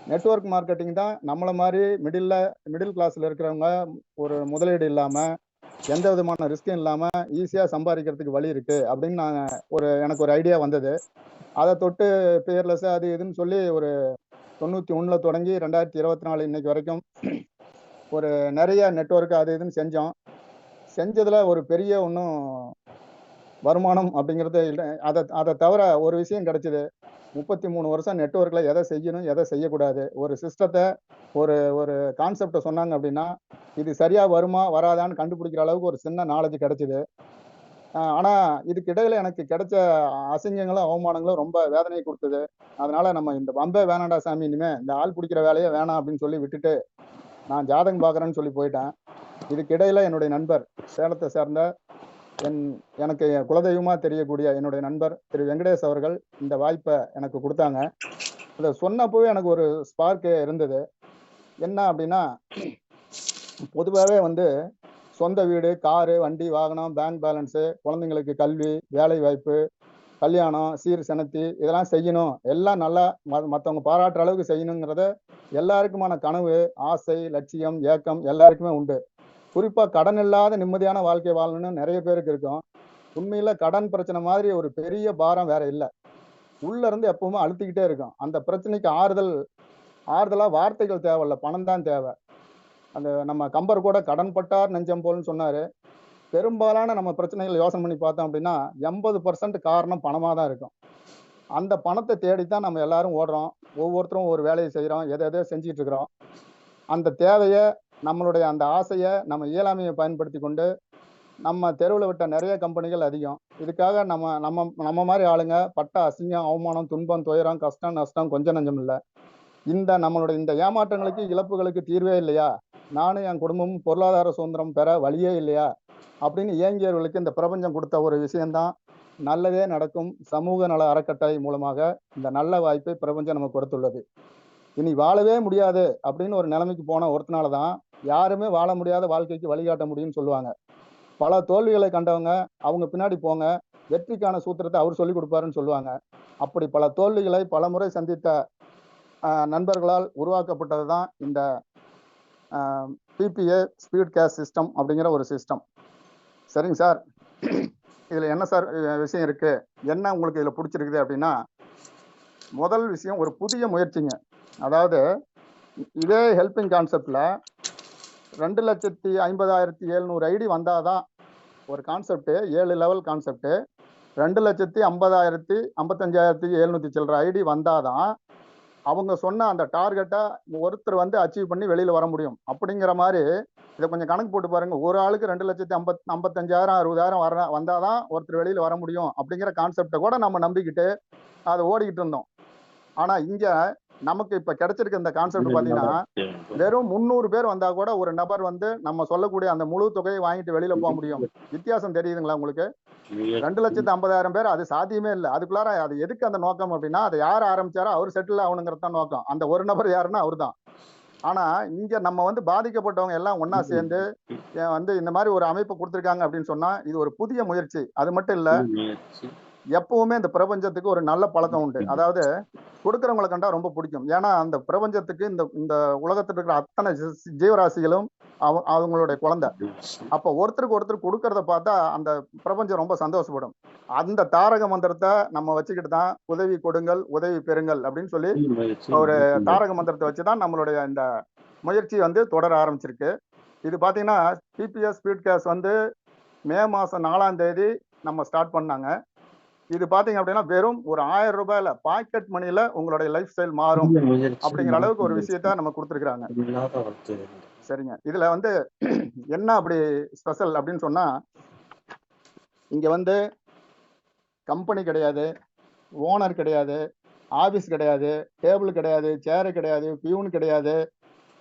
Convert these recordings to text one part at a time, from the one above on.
Network marketing தான் நம்மள மாதிரி மிடில் கிளாஸ்ல இருக்கிறவங்க ஒரு முதலீடு இல்லாம எந்த விதமான ரிஸ்க்கும் இல்லாம ஈஸியா சம்பாதிக்கிறதுக்கு வழி இருக்கு அப்படின்னு எனக்கு ஒரு ஐடியா வந்தது. அதை தொட்டு பேர்லெஸ் அது இதுன்னு சொல்லி ஒரு 91 தொடங்கி 2024 இன்னைக்கு வரைக்கும் ஒரு நிறைய நெட்வொர்க் அது இதுன்னு செஞ்சதுல ஒரு பெரிய ஒன்றும் வருமானம் அப்படிங்கிறது இல்லை. அதை தவிர ஒரு விஷயம் கிடைச்சது. 33 வருஷம் நெட்வொர்க்ல எதை செய்யணும் எதை செய்யக்கூடாது ஒரு சிஸ்டத்தை ஒரு ஒரு கான்செப்டை சொன்னாங்க அப்படின்னா இது சரியா வருமா வராதான்னு கண்டுபிடிக்கிற அளவுக்கு ஒரு சின்ன நாலேஜ் கிடைச்சது. ஆனா இதுக்கு இடையில எனக்கு கிடைச்ச அசிங்கங்களும் அவமானங்களும் ரொம்ப வேதனையை கொடுத்தது. அதனால நம்ம இந்த பம்பே வேணாண்டா சாமி, இனிமே இந்த ஆள் பிடிக்கிற வேலையே வேணாம் அப்படின்னு சொல்லி விட்டுட்டு நான் ஜாதகம் பார்க்கறேன்னு சொல்லி போயிட்டேன். இதுக்கு இடையில என்னுடைய நண்பர், சேலத்தை சேர்ந்த எனக்கு குலதெய்வமா தெரியக்கூடிய என்னுடைய நண்பர் திரு வெங்கடேஷ் அவர்கள் இந்த வாய்ப்பை எனக்கு கொடுத்தாங்க. அதை சொன்னப்பவே எனக்கு ஒரு ஸ்பார்க் இருந்தது. என்ன அப்படின்னா, பொதுவாகவே சொந்த வீடு, காரு, வண்டி, வாகனம், பேங்க் பேலன்ஸு, குழந்தைங்களுக்கு கல்வி, வேலை வாய்ப்பு, கல்யாணம், சீர் செனத்தி இதெல்லாம் செய்யணும், எல்லாம் நல்லா மற்றவங்க பாராட்டுற அளவுக்கு செய்யணுங்கிறத எல்லாருக்குமான கனவு, ஆசை, லட்சியம், ஏக்கம் எல்லாருக்குமே உண்டு. குறிப்பா கடன் இல்லாத நிம்மதியான வாழ்க்கை வாழணும்னு நிறைய பேருக்கு இருக்கும். உண்மையில கடன் பிரச்சனை மாதிரி ஒரு பெரிய பாரம் வேற இல்லை. உள்ள இருந்து எப்பவுமே அழுத்திக்கிட்டே இருக்கும். அந்த பிரச்சனைக்கு ஆறுதலா வார்த்தைகள் தேவையில்ல, பணம் தான் தேவை. அந்த நம்ம கம்பர் கூட கடன் பட்டார் நெஞ்சம் போல்னு சொன்னாரு. பெரும்பாலான நம்ம பிரச்சனைகள் யோசனை பண்ணி பார்த்தோம் அப்படின்னா 80% காரணம் பணமா தான் இருக்கும். அந்த பணத்தை தேடித்தான் நம்ம எல்லாரும் ஓடுறோம். ஒவ்வொருத்தரும் ஒரு வேலையை செய்யறோம், எதை செஞ்சுட்டு இருக்கிறோம். அந்த தேவையை, நம்மளுடைய அந்த ஆசையை, நம்ம இயலாமையை பயன்படுத்தி கொண்டு நம்ம தெருவில் விட்ட நிறைய கம்பெனிகள் அதிகம். இதுக்காக நம்ம நம்ம நம்ம மாதிரி ஆளுங்க பட்ட அசிங்கம், அவமானம், துன்பம், துயரம், கஷ்டம், நஷ்டம் கொஞ்சம் நஞ்சம் இல்லை. நம்மளுடைய இந்த ஏமாற்றங்களுக்கு, இழப்புகளுக்கு தீர்வே இல்லையா, நானும் என் குடும்பமும் பொருளாதார சுதந்திரம் பெற வழியே இல்லையா அப்படின்னு ஏங்கியவர்களுக்கு இந்த பிரபஞ்சம் கொடுத்த ஒரு விஷயம்தான் நல்லதே நடக்கும் சமூக நல அறக்கட்டளை மூலமாக இந்த நல்ல வாய்ப்பை பிரபஞ்சம் நமக்கு கொடுத்துள்ளது. இனி வாழவே முடியாது அப்படின்னு ஒரு நிலைமைக்கு போன ஒருத்தனாலதான் யாருமே வாழ முடியாத வாழ்க்கைக்கு வழிகாட்ட முடியும்னு சொல்லுவாங்க. பல தோல்விகளை கண்டவங்க அவங்க பின்னாடி போங்க, வெற்றிக்கான சூத்திரத்தை அவர் சொல்லி கொடுப்பாருன்னு சொல்லுவாங்க. அப்படி பல தோல்விகளை பல முறை சந்தித்த நண்பர்களால் உருவாக்கப்பட்டது தான் இந்த பிபிஏ ஸ்பீட் கேஷ் சிஸ்டம் அப்படிங்கிற ஒரு சிஸ்டம். சரிங்க சார், இதுல என்ன சார் விஷயம் இருக்கு, என்ன உங்களுக்கு இதுல பிடிச்சிருக்குது அப்படின்னா, முதல் விஷயம் ஒரு புதிய முயற்சிங்க. அதாவது இதே ஹெல்பிங் கான்செப்ட்ல 2,50,700 ஐடி வந்தாதான் ஒரு கான்செப்ட், 7 லெவல் கான்செப்ட், 2,50,55,700 சில்லற ஐடி வந்தாதான் அவங்க சொன்ன அந்த டார்கெட்டை ஒருத்தர் அச்சீவ் பண்ணி வெளியில வர முடியும். அப்படிங்கிற மாதிரி இதை கொஞ்சம் கணக்கு போட்டு பாருங்க. ஒரு ஆளுக்கு 2,55,000 60,000 வந்தாதான் ஒருத்தர் வெளியில வர முடியும் அப்படிங்கிற கான்செப்டை கூட நம்ம நம்பிக்கிட்டு அதை ஓடிக்கிட்டு இருந்தோம். ஆனா இங்க நமக்கு இப்ப கிடைச்சிருக்க இந்த கான்செப்ட் பாத்தீங்கன்னா, வெறும் 300 பேர் வந்தா கூட ஒரு நபர் நம்ம சொல்லக்கூடிய அந்த முழு தொகையை வாங்கிட்டு வெளியில போக முடியும். வித்தியாசம் தெரியுதுங்களா உங்களுக்கு? 2,50,000 பேர் அது சாத்தியமே இல்லை. அதுக்குள்ளார அது எதுக்கு அந்த நோக்கம் அப்படின்னா, அதை யார் ஆரம்பிச்சாரோ அவர் செட்டில் ஆகணுங்கிறது தான் நோக்கம். அந்த ஒரு நபர் யாருன்னா அவர் தான். ஆனா இங்க நம்ம பாதிக்கப்பட்டவங்க எல்லாம் ஒன்னா சேர்ந்து இந்த மாதிரி ஒரு அமைப்பு கொடுத்துருக்காங்க அப்படின்னு சொன்னா இது ஒரு புதிய முயற்சி. அது மட்டும் இல்ல, எப்பவுமே இந்த பிரபஞ்சத்துக்கு ஒரு நல்ல பழக்கம் உண்டு. அதாவது கொடுக்கறவங்களை கண்டா ரொம்ப பிடிக்கும். ஏன்னா அந்த பிரபஞ்சத்துக்கு இந்த உலகத்தில் இருக்கிற அத்தனை ஜீவராசிகளும் அவங்களுடைய குழந்தை. அப்ப ஒருத்தருக்கு ஒருத்தர் கொடுக்கறத பார்த்தா அந்த பிரபஞ்சம் ரொம்ப சந்தோஷப்படும். அந்த தாரக மந்திரத்தை நம்ம வச்சுக்கிட்டு தான் உதவி கொடுங்கள், உதவி பெறுங்கள் அப்படின்னு சொல்லி ஒரு தாரக மந்திரத்தை வச்சுதான் நம்மளுடைய இந்த முயற்சி தொடர ஆரம்பிச்சிருக்கு. இது பாத்தீங்கன்னா பிபிஎஸ் ஸ்பீட் கேஷ் மே மாசம் 4ஆம் தேதி நம்ம ஸ்டார்ட் பண்ணாங்க. இது பாத்தீங்க அப்படின்னா வெறும் ஒரு 1000 ரூபாயில பாக்கெட் மணில உங்களுடைய லைஃப் ஸ்டைல் மாறும் அப்படிங்கிற அளவுக்கு ஒரு விஷயத்த நம்ம கொடுத்துருக்காங்க. சரிங்க, இதுல என்ன அப்படி ஸ்பெஷல் அப்படின்னு சொன்னா, இங்க கம்பெனி கிடையாது, ஓனர் கிடையாது, ஆபீஸ் கிடையாது, டேபிள் கிடையாது, சேரு கிடையாது, பியூன் கிடையாது,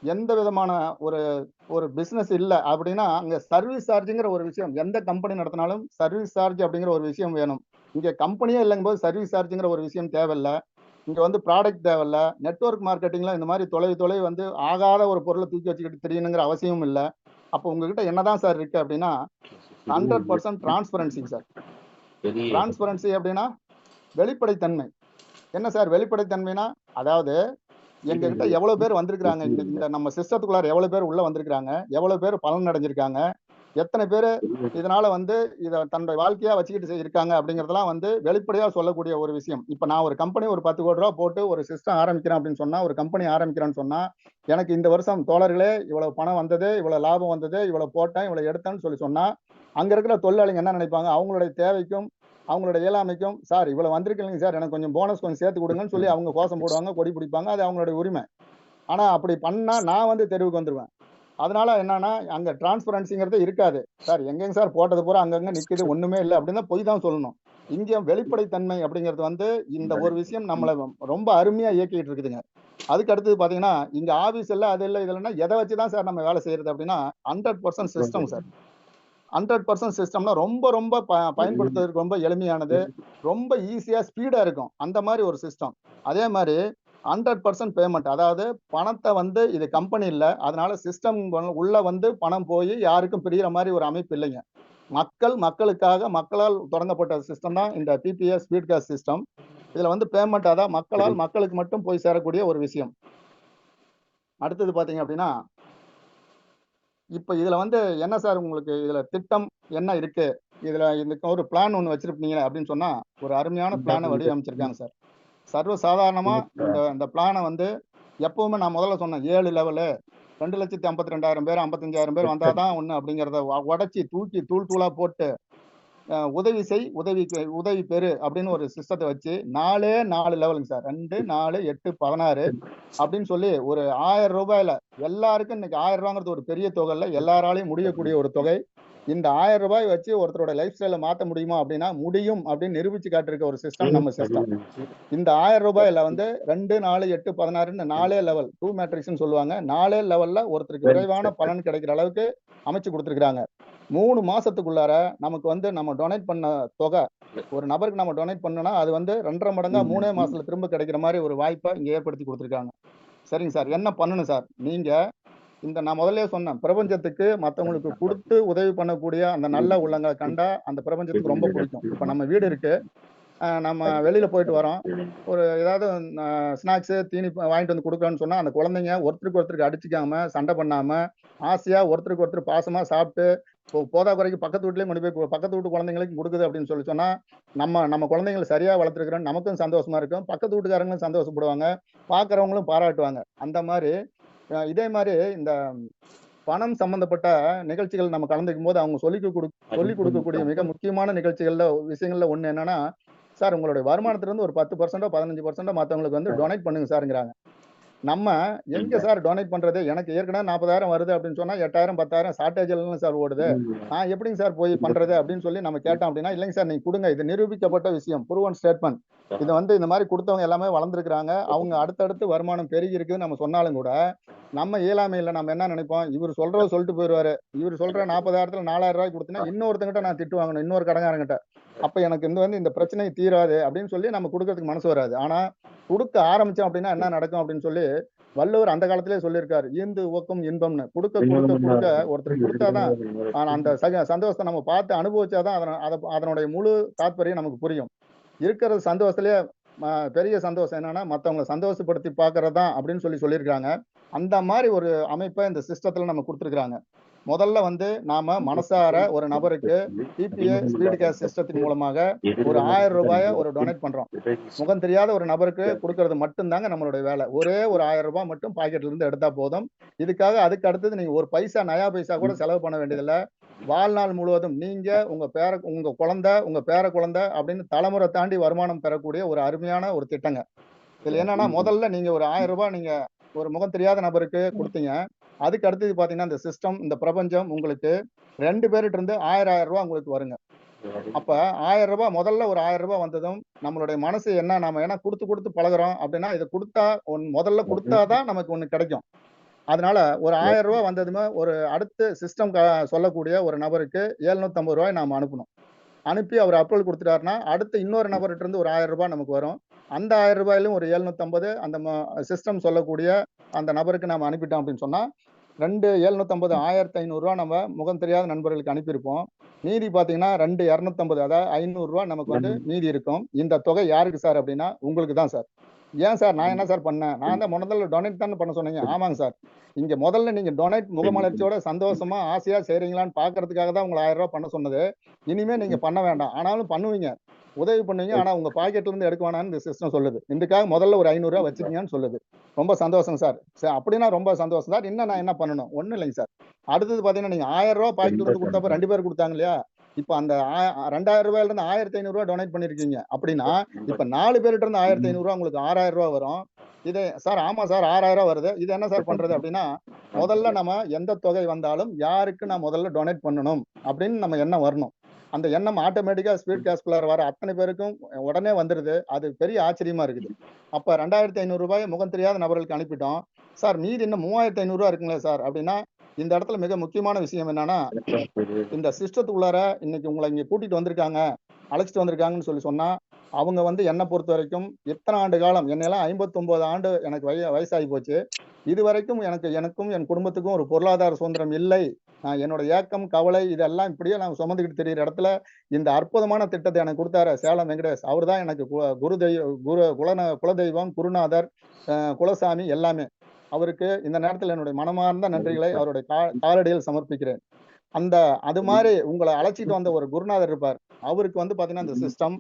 எந்த விதமான ஒரு பிசினஸ் இல்லை. அப்படின்னா அங்க சர்வீஸ் சார்ஜுங்கிற ஒரு விஷயம், எந்த கம்பெனி நடத்தினாலும் சர்வீஸ் சார்ஜ் அப்படிங்கிற ஒரு விஷயம் வேணும். இங்க கம்பெனியே இல்லைங்கும் போது சர்வீஸ் சார்ஜுங்கிற ஒரு விஷயம் தேவையில்லை. இங்க ப்ராடக்ட் தேவையில்ல. நெட்வொர்க் மார்க்கெட்டிங்ல இந்த மாதிரி தொலை ஆகாத ஒரு பொருளை தூக்கி வச்சுக்கிட்டு தெரியணுங்கிற அவசியமும் இல்லை. அப்போ உங்ககிட்ட என்னதான் சார் இருக்கு அப்படின்னா 100% டிரான்ஸ்பரன்சி சார். டிரான்ஸ்பரன்சி அப்படின்னா வெளிப்படைத்தன்மை. என்ன சார் வெளிப்படைத்தன்மைனா, அதாவது எங்ககிட்ட எவ்வளவு பேர் வந்திருக்கிறாங்க, இந்த நம்ம சிஸ்டத்துக்குள்ளார எவ்வளவு பேர் உள்ள வந்திருக்கிறாங்க, எவ்வளவு பேர் பலன் அடைஞ்சிருக்காங்க, எத்தனை பேர் இதனால இதை தன்னுடைய வாழ்க்கையா வச்சுக்கிட்டு இருக்காங்க அப்படிங்கறதெல்லாம் வெளிப்படையா சொல்லக்கூடிய ஒரு விஷயம். இப்ப நான் ஒரு கம்பெனி ஒரு 10 கோடி ரூபாய் போட்டு ஒரு சிஸ்டம் ஆரம்பிக்கிறேன் அப்படின்னு சொன்னா, ஒரு கம்பெனி ஆரம்பிக்கிறேன்னு சொன்னா, எனக்கு இந்த வருஷம் தோழர்களே இவ்வளவு பணம் வந்தது, இவ்வளவு லாபம் வந்தது, இவ்வளவு போட்டேன், இவ்வளவு எடுத்தேன்னு சொன்னா அங்க இருக்கிற தொழிலாளிங்க என்ன நினைப்பாங்க, அவங்களுடைய தேவைக்கும் அவங்களோட இயலாமைக்கும், சார் இவ்வளவு வந்திருக்கீங்க சார், எனக்கு கொஞ்சம் போனஸ் கொஞ்சம் சேர்த்து கொடுங்கன்னு சொல்லி அவங்க கோஷம் போடுவாங்க, கொடி பிடிப்பாங்க. அது அவங்களுடைய உரிமை. ஆனா அப்படி பண்ணா நான் தெருவுக்கு வந்துருவேன். அதனால என்னன்னா அங்க டிரான்ஸ்பரன்சிங்கிறது இருக்காது. சார் எங்கெங்க சார் போட்டது பூரா அங்கங்க நிக்குது, ஒண்ணுமே இல்லை அப்படின்னு பொய் தான் சொல்லணும். இங்க வெளிப்படைத்தன்மை அப்படிங்கிறது இந்த ஒரு விஷயம் நம்மளை ரொம்ப அருமையா இயக்கிட்டு இருக்குதுங்க. அதுக்கு அடுத்தது பாத்தீங்கன்னா, இங்க ஆபீஸ் இல்ல, அது இல்லை, இது இல்லைன்னா எதை வச்சுதான் சார் நம்ம வேலை செய்யறது அப்படின்னா 100% சிஸ்டம் சார். 100% சிஸ்டம்னா ரொம்ப ரொம்ப பயன்படுத்துவதற்கு ரொம்ப எளிமையானது, ரொம்ப ஈஸியா ஸ்பீடா இருக்கும். அந்த மாதிரி ஒரு சிஸ்டம். அதே மாதிரி 100% பேமெண்ட், அதாவது பணத்தை இது கம்பெனி இல்ல, அதனால சிஸ்டம் உள்ள பணம் போய் யாருக்கும் பிரிகிற மாதிரி ஒரு அமைப்பு இல்லைங்க. மக்களுக்காக மக்களால் தொடங்கப்பட்ட சிஸ்டம் தான் இந்த பிபிஎஸ் ஸ்பீட் கேஸ் சிஸ்டம். இதுல பேமெண்ட் அதான் மக்களால் மக்களுக்கு மட்டும் போய் சேரக்கூடிய ஒரு விஷயம். அடுத்தது பாத்தீங்க அப்படின்னா, இப்ப இதுல என்ன சார் உங்களுக்கு இதுல திட்டம் என்ன இருக்கு, இதுல இதுக்கு ஒரு பிளான் ஒண்ணு வச்சிருப்பீங்க அப்படின்னு சொன்னா, ஒரு அருமையான பிளானை வடிவமைச்சிருக்காங்க சார். சர்வ சாதாரணமா இந்த பிளானை எப்பவுமே நான் முதல்ல சொன்னேன், 7 லெவலு 2,52,000 பேர் 55,000 பேர் வந்தாதான் ஒண்ணு அப்படிங்கிறத உடைச்சி தூக்கி தூள் தூளா போட்டு உதவி செய், உதவி பெறு அப்படின்னு ஒரு சிஸ்டத்தை வச்சு 4 லெவலுங்க சார். 2, 4, 8, 16 அப்படின்னு சொல்லி ஒரு 1000 ரூபாயில எல்லாருக்கும் இன்னைக்கு 1000 ரூபாங்கிறது ஒரு பெரிய தொகை இல்லை, எல்லாராலையும் முடியக்கூடிய ஒரு தொகை. இந்த 1000 ரூபாய் வச்சு ஒருத்தரோட லைஃப் ஸ்டைல மாத்த முடியுமா அப்படின்னா முடியும் அப்படின்னு நிரூபிச்சு காட்டிருக்க ஒரு சிஸ்டம் நம்ம சிஸ்டம். இந்த 1000 ரூபாயில 2, 4, 8, 16 4 லெவல் 2 மேட்ரிக்ஸ்னு சொல்லுவாங்க. 4 லெவல்ல ஒருத்தருக்கு விரைவான பலன் கிடைக்கிற அளவுக்கு அமைச்சு கொடுத்துருக்காங்க. 3 மாசத்துக்குள்ளார நமக்கு நம்ம டொனேட் பண்ண தொகை, ஒரு நபருக்கு நம்ம டொனேட் பண்ணோம்னா அது 2.5 மடங்கா 3 மாசத்துல திரும்ப கிடைக்கிற மாதிரி ஒரு வாய்ப்பை இங்க ஏற்படுத்தி கொடுத்துருக்காங்க. சரிங்க சார், என்ன பண்ணணும் சார், நீங்க நான் முதல்ல சொன்னேன், பிரபஞ்சத்துக்கு மற்றவங்களுக்கு கொடுத்து உதவி பண்ணக்கூடிய அந்த நல்ல உள்ளங்களை கண்டா அந்த பிரபஞ்சத்துக்கு ரொம்ப பிடிக்கும். இப்ப நம்ம வீடு இருக்கு, நம்ம வெளியில போயிட்டு வரோம், ஒரு ஏதாவது ஸ்நாக்ஸ் தீனி வாங்கிட்டு கொடுக்கணும்னு சொன்னா அந்த குழந்தைங்க ஒருத்தருக்கு அடிச்சுக்காம சண்டை பண்ணாம ஆசையா ஒருத்தருக்கு ஒருத்தர் பாசமா சாப்பிட்டு போதா குறைக்கு பக்கத்து வீட்லயும் கொண்டு போய் பக்கத்து வீட்டு குழந்தைங்களுக்கு கொடுக்குது அப்படின்னு சொன்னா நம்ம குழந்தைங்களை சரியா வளர்த்துருக்கிறோம், நமக்கும் சந்தோஷமா இருக்கும், பக்கத்து வீட்டுக்காரங்களும் சந்தோஷப்படுவாங்க, பாக்குறவங்களும் பாராட்டுவாங்க. அந்த மாதிரி இதே மாதிரி இந்த பணம் சம்பந்தப்பட்ட நிகழ்ச்சிகள் நம்ம கலந்துக்கும் போது அவங்க சொல்லிக் கொடுக்கக்கூடிய மிக முக்கியமான விஷயங்கள்ல ஒண்ணு என்னன்னா, சார் உங்களுடைய வருமானத்திலிருந்து ஒரு 10% 15% மற்றவங்களுக்கு டொனேட் பண்ணுங்க சார்ங்கிறாங்க. நம்ம எங்க சார் டொனேட் பண்றது, எனக்கு ஏற்கனவே 40,000 வருது அப்படின்னு சொன்னா 8,000 10,000 ஷார்டேஜ் சார் ஓடுது, நான் எப்படிங்க சார் போய் பண்றது அப்படின்னு சொல்லி நம்ம கேட்டோம் அப்படின்னா, இல்லைங்க சார் நீங்க கொடுங்க, இது நிரூபிக்கப்பட்ட விஷயம், ப்ரூவன் ஸ்டேட்மெண்ட், இது இந்த மாதிரி கொடுத்தவங்க எல்லாமே வளர்ந்துருக்காங்க, அவங்க அடுத்தடுத்து வருமானம் பெருகி இருக்குன்னு நம்ம சொன்னாலும் கூட நம்ம இயலாமையில நம்ம என்ன நினைப்போம், இவர் சொல்றத சொல்லிட்டு போயிடுவாரு, இவர் சொல்ற 40,000த்துல 4,000 ரூபாய் கொடுத்தீங்கன்னா இன்னொருத்தங்கிட்ட நான் திட்டு வாங்கணும், இன்னொரு கடங்காரங்கிட்ட, அப்ப எனக்கு இந்த பிரச்சனை தீராது அப்படின்னு சொல்லி நம்ம கொடுக்கறதுக்கு மனசு வராது. ஆனா கொடுக்க ஆரம்பிச்சோம் அப்படின்னா என்ன நடக்கும் அப்படின்னு சொல்லி வள்ளுவர் அந்த காலத்திலேயே சொல்லியிருக்காரு, ஈந்து ஊக்கம் இன்பம்னு. கொடுக்க கொடுக்க கொடுக்க ஒருத்தருக்கு கொடுத்தாதான் அந்த சந்தோஷத்தை நம்ம பார்த்து அனுபவிச்சாதான் அதனுடைய முழு தாத்பரியம் நமக்கு புரியும். இருக்கிற சந்தோஷத்திலேயே பெரிய சந்தோஷம் என்னன்னா மற்றவங்களை சந்தோஷப்படுத்தி பார்க்கறதுதான் அப்படின்னு சொல்லியிருக்காங்க. அந்த மாதிரி ஒரு அமைப்பை இந்த சிஸ்டத்துல நம்ம கொடுத்துருக்காங்க. முதல்ல நாம மனசார ஒரு நபருக்கு டிபிஏ ஸ்பீட் கேஸ் சிஸ்டத்தின் மூலமாக ஒரு 1000 ரூபாயை ஒரு டொனேட் பண்றோம். முகம் தெரியாத ஒரு நபருக்கு கொடுக்கறது மட்டும்தாங்க நம்மளுடைய வேலை. ஒரே ஒரு 1000 ரூபாய் மட்டும் பாக்கெட்ல இருந்து எடுத்தா போதும். இதுக்காக அதுக்கு அடுத்தது நீங்க ஒரு பைசா நயா பைசா கூட செலவு பண்ண வேண்டியதில்லை. வாழ்நாள் முழுவதும் நீங்க உங்க குழந்தை உங்க பேர குழந்தை அப்படின்னு தலைமுறை தாண்டி வருமானம் பெறக்கூடிய ஒரு அருமையான ஒரு திட்டங்க. இதுல என்னன்னா முதல்ல நீங்க ஒரு 1000 ரூபாய் நீங்க ஒரு முகம் தெரியாத நபருக்கு கொடுத்தீங்க, அதுக்கு அடுத்தது பாத்தீங்கன்னா இந்த சிஸ்டம் இந்த பிரபஞ்சம் உங்களுக்கு 2 பேர்கிட்ட இருந்து 1000 ரூபாய் உங்களுக்கு வருங்க. அப்ப 1000 ரூபாய் முதல்ல ஒரு 1000 ரூபாய் வந்ததும் நம்மளுடைய மனசு என்ன, நாம ஏன்னா கொடுத்து பழகுறோம் அப்படின்னா இதை கொடுத்தா முதல்ல கொடுத்தாதான் நமக்கு ஒண்ணு கிடைக்கும். அதனால ஒரு 1000 ரூபாய் வந்ததுமே ஒரு அடுத்த சிஸ்டம் சொல்லக்கூடிய ஒரு நபருக்கு 750 ரூபாய் நாம அனுப்பணும். அனுப்பி அவர் அப்ரூவல் கொடுத்துட்டாருன்னா அடுத்து இன்னொரு நபர்கிட்ட இருந்து ஒரு 1000 ரூபாய் நமக்கு வரும். அந்த 1000 ரூபாயிலும் ஒரு 750 அந்த சிஸ்டம் சொல்லக்கூடிய அந்த நபருக்கு நாம அனுப்பிட்டோம் அப்படின்னு சொன்னா 750 1500 ரூபாய் நம்ம முகம் தெரியாத நண்பர்களுக்கு அனுப்பியிருப்போம். மீதி பாத்தீங்கன்னா 250 அதாவது 500 ரூபாய் நமக்கு மீதி இருக்கும். இந்த தொகை யாருக்கு சார் அப்படின்னா உங்களுக்கு தான் சார். ஏன் சார் நான் என்ன சார் பண்ணேன்? நான் தான் முதல்ல டொனேட் தானே பண்ண சொன்னீங்க. ஆமாங்க சார். இங்க முதல்ல நீங்க டொனேட் முகமலர்ச்சியோட சந்தோஷமா, ஆசையா செய்றீங்களான்னு பார்க்கறதுக்காக தான் உங்கள ரூ. 1000 பண்ண சொன்னது. இனிமே நீங்க பண்ண வேண்டாம். ஆனாலும் பண்ணுவீங்க. உதவி பண்ணுவீங்க. ஆனா உங்க பாக்கெட்ல இருந்து எடுக்க வேணாம்னு இந்த சிஸ்டம் சொல்லுது. இதுக்காக முதல்ல ஒரு ரூ. 500 வச்சுக்கங்கன்னு சொல்லுது. ரொம்ப சந்தோஷம் சார். அப்படின்னா ரொம்ப சந்தோஷம் சார். இன்னும் நான் என்ன பண்ணணும்? ஒண்ணும் இல்லைங்க சார். அடுத்தது பார்த்தீங்கன்னா, நீங்க ரூ. 1000 பாக்கெட்ல இருந்து குடுத்தப்ப 2 பேர் குடுத்தாங்க இல்லையா? இப்ப அந்த ரூ. 2000 இருந்து ரூ. 1500 டொனேட் பண்ணியிருக்கீங்க. அப்படின்னா, இப்ப 4 பேர்ட்ட இருந்து ரூ. 1500 உங்களுக்கு ரூ. 6000 வரும். இது சார் ஆமா சார் ரூ. 6000 வருது. இது என்ன சார் பண்றது அப்படின்னா, முதல்ல நம்ம எந்த தொகை வந்தாலும் யாருக்கு நான் முதல்ல டொனேட் பண்ணணும் அப்படின்னு நம்ம எண்ணம் வரணும். அந்த எண்ணம் ஆட்டோமேட்டிக்கா ஸ்பீட் கேஸ்குலர் வர அத்தனை பேருக்கும் உடனே வந்துருது. அது பெரிய ஆச்சரியமா இருக்குது. அப்ப ரூ. 2500 முகம் தெரியாத நபர்களுக்கு அனுப்பிட்டோம். சார் மீதி இன்னும் ரூ. 3500 இருக்குங்களே சார் அப்படின்னா, இந்த இடத்துல மிக முக்கியமான விஷயம் என்னன்னா, இந்த சிஸ்டத்துக்குள்ளார இன்னைக்கு உங்கள இங்க கூட்டிட்டு வந்திருக்காங்க, அழைச்சிட்டு வந்திருக்காங்கன்னு சொன்னா, அவங்க வந்து என்ன பொறுத்தவரைக்கும் எத்தனை ஆண்டு காலம் என்னையெல்லாம் 59 ஆண்டு எனக்கு வயசாகி போச்சு. இதுவரைக்கும் எனக்கும் என் குடும்பத்துக்கும் ஒரு பொருளாதார சுதந்திரம் இல்லை. என்னோட ஏக்கம், கவலை இதெல்லாம் இப்படியே நான் சுமந்துக்கிட்டு திரியிற இடத்துல, இந்த அற்புதமான திட்டத்தை எனக்கு குடுத்தாரு சேலம் வெங்கடேஷ். அவரு தான் எனக்கு குலதெய்வம், குருநாதர், குலசாமி எல்லாமே. அவருக்கு இந்த நேரத்துல என்னுடைய மனமார்ந்த நன்றிகளை அவருடைய காலடியில் சமர்ப்பிக்கிறேன். அது மாரி உங்கள அழைச்சிட்டு வந்த ஒரு குருநாதர் இருப்பார். அவருக்கு வந்து பார்த்தீங்கன்னா, இந்த சிஸ்டம்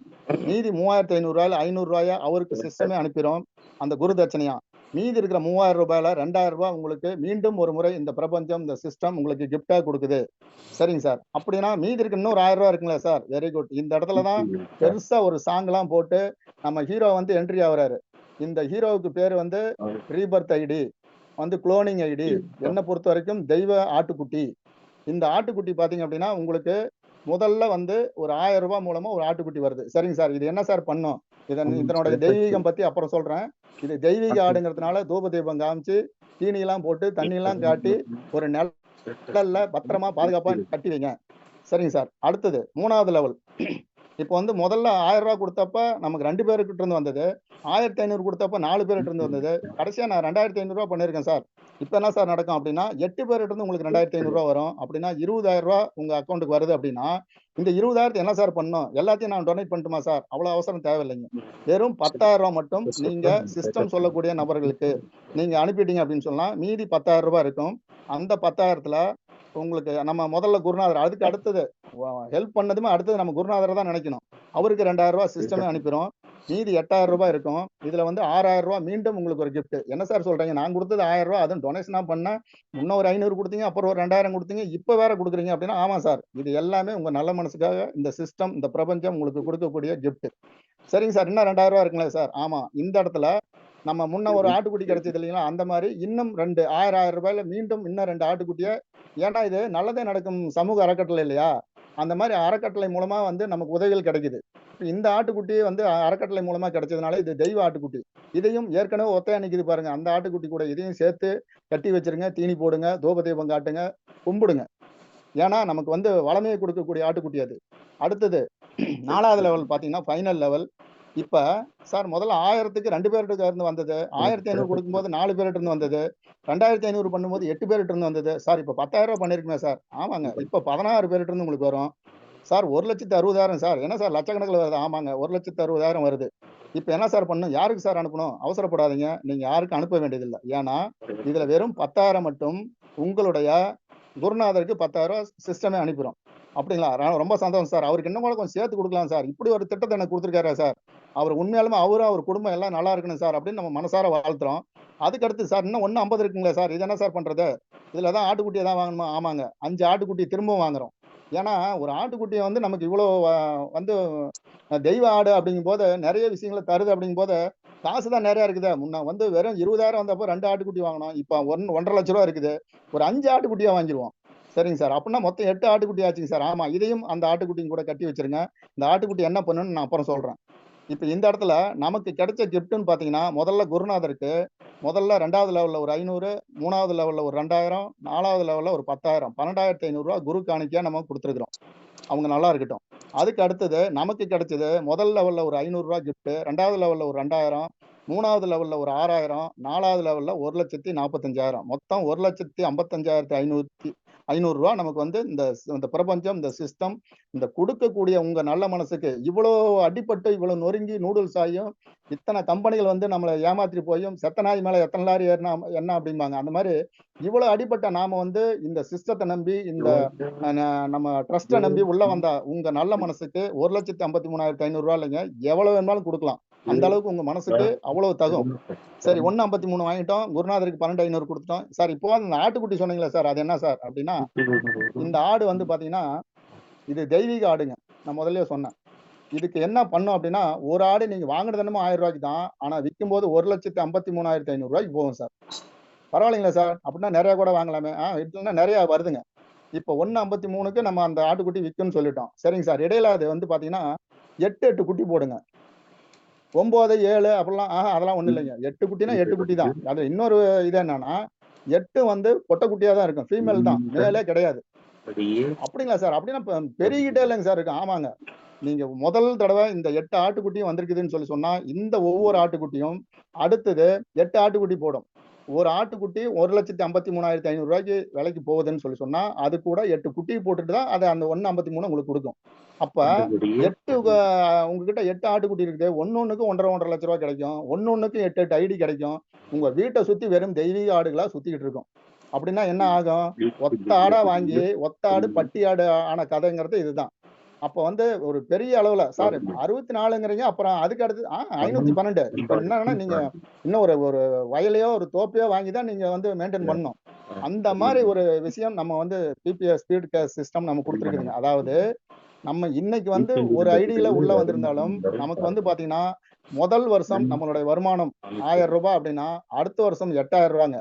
மீதி ரூ. 3500 ரூ. 500 அவருக்கு சிஸ்டமே அனுப்பிரும். அந்த குரு தட்சணையா. மீதி இருக்கிற ரூ. 3000 ரூ. 2000 உங்களுக்கு மீண்டும் ஒரு முறை இந்த பிரபஞ்சம், இந்த சிஸ்டம் உங்களுக்கு கிஃப்ட்டா குடுக்குது. சரிங்க சார். அப்படின்னா மீதி இருக்க இன்னும் ஒரு ரூ. 1000 இருக்குங்களா சார்? Very good. இந்த இடத்துல தான் பெருசா ஒரு சாங்லாம் போட்டு நம்ம ஹீரோ வந்து என்ட்ரி ஆகுறாரு. இந்த ஹீரோவுக்கு பேரு வந்து ரீபர்த் ஐடி, வந்து குளோனிங் ஐடி. என்ன பொறுத்தவரைக்கும் தெய்வ ஆட்டுக்குட்டி. இந்த ஆட்டுக்குட்டி பார்த்தீங்க அப்படின்னா, உங்களுக்கு முதல்ல வந்து ஒரு ரூ. 1000 மூலமா ஒரு ஆட்டுக்குட்டி வருது. சரிங்க சார். இது என்ன சார் பண்ணும்? இதனுடைய தெய்வீகம் பத்தி அப்புறம் சொல்றேன். இது தெய்வீக ஆடுங்கிறதுனால தூப தீபம் காமிச்சு, தீனிலாம் போட்டு, தண்ணிலாம் காட்டி, ஒரு நிழல்ல பத்திரமா பாதுகாப்பா கட்டி வைங்க. சரிங்க சார். அடுத்தது 3வது லெவல். இப்ப வந்து முதல்ல ரூ. 1000 குடுத்தப்ப நமக்கு 2 பேருக்கிட்ட இருந்து வந்தது. 1500 குடுத்தப்ப 4 பேர்ட்ட இருந்து வந்தது. கடைசியா நான் ரூ. 2500 பண்ணியிருக்கேன் சார். இப்ப என்ன சார் நடக்கும் அப்படின்னா, 8 பேர்ட்ட இருந்து உங்களுக்கு ரூ. 2500 வரும். அப்படின்னா ரூ. 20,000 உங்க அக்கவுண்ட்க்கு வருது அப்படின்னா, இந்த 20,000 என்ன சார் பண்ணணும்? எல்லாத்தையும் நான் டொனேட் பண்ணட்டுமா சார்? அவ்வளவு அவசரம் தேவையில்லைங்க. வெறும் ரூ. 10,000 மட்டும் நீங்க சிஸ்டம் சொல்லக்கூடிய நபர்களுக்கு நீங்க அனுப்பிட்டீங்க அப்படின்னு சொன்னா, மீதி ரூ. 10,000 இருக்கும். அந்த 10,000த்துல உங்களுக்கு நம்ம முதல்ல குருநாதர் அதுக்கு அடுத்தது ஹெல்ப் பண்ணதுமே அடுத்தது நம்ம குருநாதர தான் நினைக்கணும். அவருக்கு ரூ. 2,000 சிஸ்டமே அனுப்பிரும். மீதி ரூ. 8,000 இருக்கும். இதுல வந்து ரூ. 6,000 மீண்டும் உங்களுக்கு ஒரு கிஃப்ட். என்ன சார் சொல்றீங்க? நான் குடுத்தது ரூ. 1,000 அதுவும் டொனேஷனா பண்ணேன். முன்ன ஒரு 500 குடுத்தீங்க. அப்புறம் ஒரு 2,000 குடுத்தீங்க. இப்ப வேற குடுக்குறீங்க அப்படின்னா, ஆமா சார். இது எல்லாமே உங்க நல்ல மனசுக்காக இந்த சிஸ்டம், இந்த பிரபஞ்சம் உங்களுக்கு குடுக்கக்கூடிய கிஃப்ட். சரிங்க சார். இன்னும் ரூ. 2,000 இருக்குங்களா சார்? ஆமா. இந்த இடத்துல நம்ம முன்ன ஒரு ஆட்டுக்குட்டி கிடைச்சது இல்லைங்களா? அந்த மாரி இன்னும் 2 ரூ. 1000 மீண்டும் இன்னும் 2 ஆட்டுக்குட்டிய ஏன்னா இது நல்லதே நடக்கும் சமூக அறக்கட்டளை இல்லையா? அந்த மாரி அறக்கட்டளை மூலமா வந்து நமக்கு உதவிகள் கிடைக்குது. இந்த ஆட்டுக்குட்டி வந்து அறக்கட்டளை மூலமா கிடைச்சதுனால இது தெய்வ ஆட்டுக்குட்டி. இதையும் ஏற்கனவே ஒத்தையா நிக்குது பாருங்க. அந்த ஆட்டுக்குட்டி கூட இதையும் சேர்த்து கட்டி வச்சிருங்க. தீனி போடுங்க, தூப தீபம் காட்டுங்க, கும்பிடுங்க. ஏன்னா நமக்கு வந்து வளமையை கொடுக்கக்கூடிய ஆட்டுக்குட்டி அது. அடுத்தது 4வது லெவல் பார்த்தீங்கன்னா, ஃபைனல் லெவல். இப்ப சார் முதல்ல 1000க்கு 2 பேர்ட்ட இருந்து வந்தது. 1500 குடுக்கும்போது 4 பேர்ட்ட இருந்து வந்தது. 2500 பண்ணும்போது 8 பேர்ட்ட இருந்து வந்தது. சார் இப்ப ரூ. 10,000 பண்ணியிருக்குமே சார். ஆமாங்க. இப்ப 16 பேர்ட்ட இருந்து உங்களுக்கு வரும். Sir 1,60,000 sir. என்ன சார் லட்சக்கணக்குல வருது? ஆமாங்க. 1,60,000 வருது. இப்ப என்ன சார் பண்ணணும்? யாருக்கு சார் அனுப்பணும்? அவசரப்படாதீங்க. நீங்க யாருக்கும் அனுப்ப வேண்டியதில்ல. ஏன்னா, இதுல வெறும் 10,000 மட்டும் உங்களுடைய குருநாதருக்கு ரூ. 10,000 சிஸ்டமே அனுப்பிரும். அப்படிங்களா? ரொம்ப சந்தோஷம் சார். அவருக்கு இன்னும் கூட கொஞ்சம் சேர்த்து குடுக்கலாம் சார். இப்படி ஒரு திட்டத்த எனக்கு குடுத்துருக்காரே சார். அவர் உண்மையாலுமே அவரும், அவர் குடும்பம் எல்லாம் நல்லா இருக்கணும் சார் அப்படின்னு நம்ம மனசார வாழ்த்துறோம். அதுக்கடுத்து சார் இன்னும் 1,50 இருக்குங்களே சார். இது என்ன சார் பண்றது? இதுல தான் ஆட்டுக்குட்டிய தான் வாங்கணுமா? ஆமாங்க. 5 ஆட்டுக்குட்டி திரும்பவும் வாங்குறோம். ஏன்னா, ஒரு ஆட்டுக்குட்டிய வந்து நமக்கு இவ்வளோ வந்து தெய்வ ஆடு அப்படிங்கும்போது நெறைய விஷயங்கள தருது அப்படிங்கும்போது, காசு தான் நெறைய இருக்குதே. முன்ன வந்து வெறும் 20,000 வந்தப்போ 2 ஆட்டுக்குட்டி வாங்குனோம். இப்ப 1,50,000 ரூவா இருக்குது. ஒரு 5 ஆட்டுக்குட்டியா வாங்கிருவோம். சரிங்க சார். அப்படின்னா மொத்தம் 8 ஆட்டுக்குட்டி ஆச்சுங்க சார். ஆமா. இதையும் அந்த ஆட்டுக்குட்டியும் கூட கட்டி வச்சுருங்க. இந்த ஆட்டுக்குட்டி என்ன பண்ணும்னு நான் அப்புறம் சொல்றேன். இப்ப இந்த இடத்துல நமக்கு கிடைச்ச கிஃப்ட்ன்னு பார்த்தீங்கன்னா, முதல்ல குருநாதருக்கு முதல்ல 2வது லெவல்ல ஒரு 500, 3வது லெவல்ல ஒரு 2,000, 4வது லெவல்ல ஒரு 10,000 ரூ. 12,500 குரு காணிக்கையா நம்ம குடுத்துருக்கிறோம். அவங்க நல்லா இருக்கட்டும். அதுக்கு அடுத்தது நமக்கு கிடைச்சது முதல் லெவல்ல ஒரு ரூ. 500 கிஃப்ட், 2வது லெவல்ல ஒரு 2,000, 3வது லெவல்ல ஒரு 6000, 4வது லெவல்ல 1,45,000, மொத்தம் 1,55,500 நமக்கு வந்து இந்த பிரபஞ்சம், இந்த சிஸ்டம், இந்த கொடுக்கக்கூடிய உங்க நல்ல மனசுக்கு இவ்வளோ அடிபட்டு இவ்வளவு நொறுங்கி நூடுல்ஸ் ஆகியும் இத்தனை கம்பெனிகள் வந்து நம்மளை ஏமாத்தி போயும் செத்த நாய் மேல எத்தனை லாரி ஏறினா என்ன அப்படிம்பாங்க. அந்த மாதிரி இவ்வளவு அடிபட்ட நாம வந்து இந்த சிஸ்டத்தை நம்பி இந்த நம்ம ட்ரஸ்ட்டை நம்பி உள்ள வந்தா உங்க நல்ல மனசுக்கு 1,53,500 இல்லைங்க, எவ்வளவு வேணாலும் கொடுக்கலாம். அந்த அளவுக்கு உங்க மனசுக்கு அவ்வளவு தகும். சரி 1,53 வாங்கிட்டோம், குருநாதருக்கு 12,500 கொடுத்துட்டோம். சார் இப்போ அந்த ஆட்டுக்குட்டி சொன்னீங்களா சார், அது என்ன சார் அப்படின்னா, இந்த ஆடு வந்து பாத்தீங்கன்னா இது தெய்வீக ஆடுங்க. நான் முதல்லயே சொன்னேன். இதுக்கு என்ன பண்ணும் அப்படின்னா, ஒரு ஆடு நீங்க வாங்குனது என்னமோ 1000 ரூபாய்க்கு தான். ஆனா விக்கும்போது 1,53,500 ரூபாய்க்கு போகும் சார். பரவாயில்லைங்களா சார்? அப்படின்னா நிறைய கூட வாங்கலாமே. இதுன்னா நிறைய வருதுங்க. இப்போ 1,53க்கு நம்ம அந்த ஆட்டுக்குட்டி விக்கும்னு சொல்லிட்டோம். சரிங்க சார். இடையில அது வந்து பாத்தீங்கன்னா 8 குட்டி போடுங்க. 9, 7 அப்படிலாம் அதெல்லாம் ஒண்ணும் இல்லைங்க. 8 குட்டினா 8 குட்டி தான். அது இன்னொரு இது என்னன்னா, 8 வந்து பொட்டை குட்டியா தான் இருக்கும். ஃபீமேல் தான். மேலே கிடையாது. அப்படிங்களா சார்? அப்படின்னா பெருகிட்டே இல்லைங்க சார் இருக்கும். ஆமாங்க. நீங்க முதல் தடவை இந்த 8 ஆட்டுக்குட்டியும் வந்திருக்குதுன்னு சொன்னா, இந்த ஒவ்வொரு ஆட்டுக்குட்டியும் அடுத்தது 8 ஆட்டுக்குட்டி போடும். ஒரு ஆட்டுக்குட்டி 1,53,500 ரூபாய்க்கு விலைக்கு போகுதுன்னு சொன்னா, அது கூட 8 குட்டி போட்டுட்டு தான் அது அந்த 1,53 உங்களுக்கு கொடுக்கும். அப்ப 8 உங்ககிட்ட 8 ஆட்டுக்குட்டி இருக்குது. ஒன்னொன்னுக்கு 1,50,000 லட்ச ரூபாய் கிடைக்கும். ஒன்னொன்னுக்கு 8 ஐடி கிடைக்கும். உங்க வீட்டை சுத்தி வெறும் தெய்வீக ஆடுகளா சுத்திக்கிட்டு இருக்கும். அப்படின்னா என்ன ஆகும்? ஒத்த ஆடா வாங்கி ஒத்த ஆடு பட்டி ஆடு ஆன கதைங்கிறது இதுதான். அப்ப வந்து ஒரு பெரிய அளவுல சார் 64ங்கிறீங்க, அப்புறம் அதுக்கு அடுத்து 512. இப்ப என்னன்னா நீங்க இன்னும் ஒரு ஒரு வயலையோ ஒரு தோப்பையோ வாங்கி தான் நீங்க வந்து மெயின்டைன் பண்ணணும். அந்த மாதிரி ஒரு விஷயம் நம்ம வந்து பிபிஎஸ் ஸ்பீட் கேஸ் சிஸ்டம் நம்ம கொடுத்துருக்குதுங்க. அதாவது நம்ம இன்னைக்கு வந்து ஒரு ஐடியில உள்ள வந்திருந்தாலும் நமக்கு வந்து பாத்தீங்கன்னா முதல் வருஷம் நம்மளுடைய வருமானம் 1000 ரூபாய் அப்படின்னா அடுத்த வருஷம் 8,000 ரூபாங்க.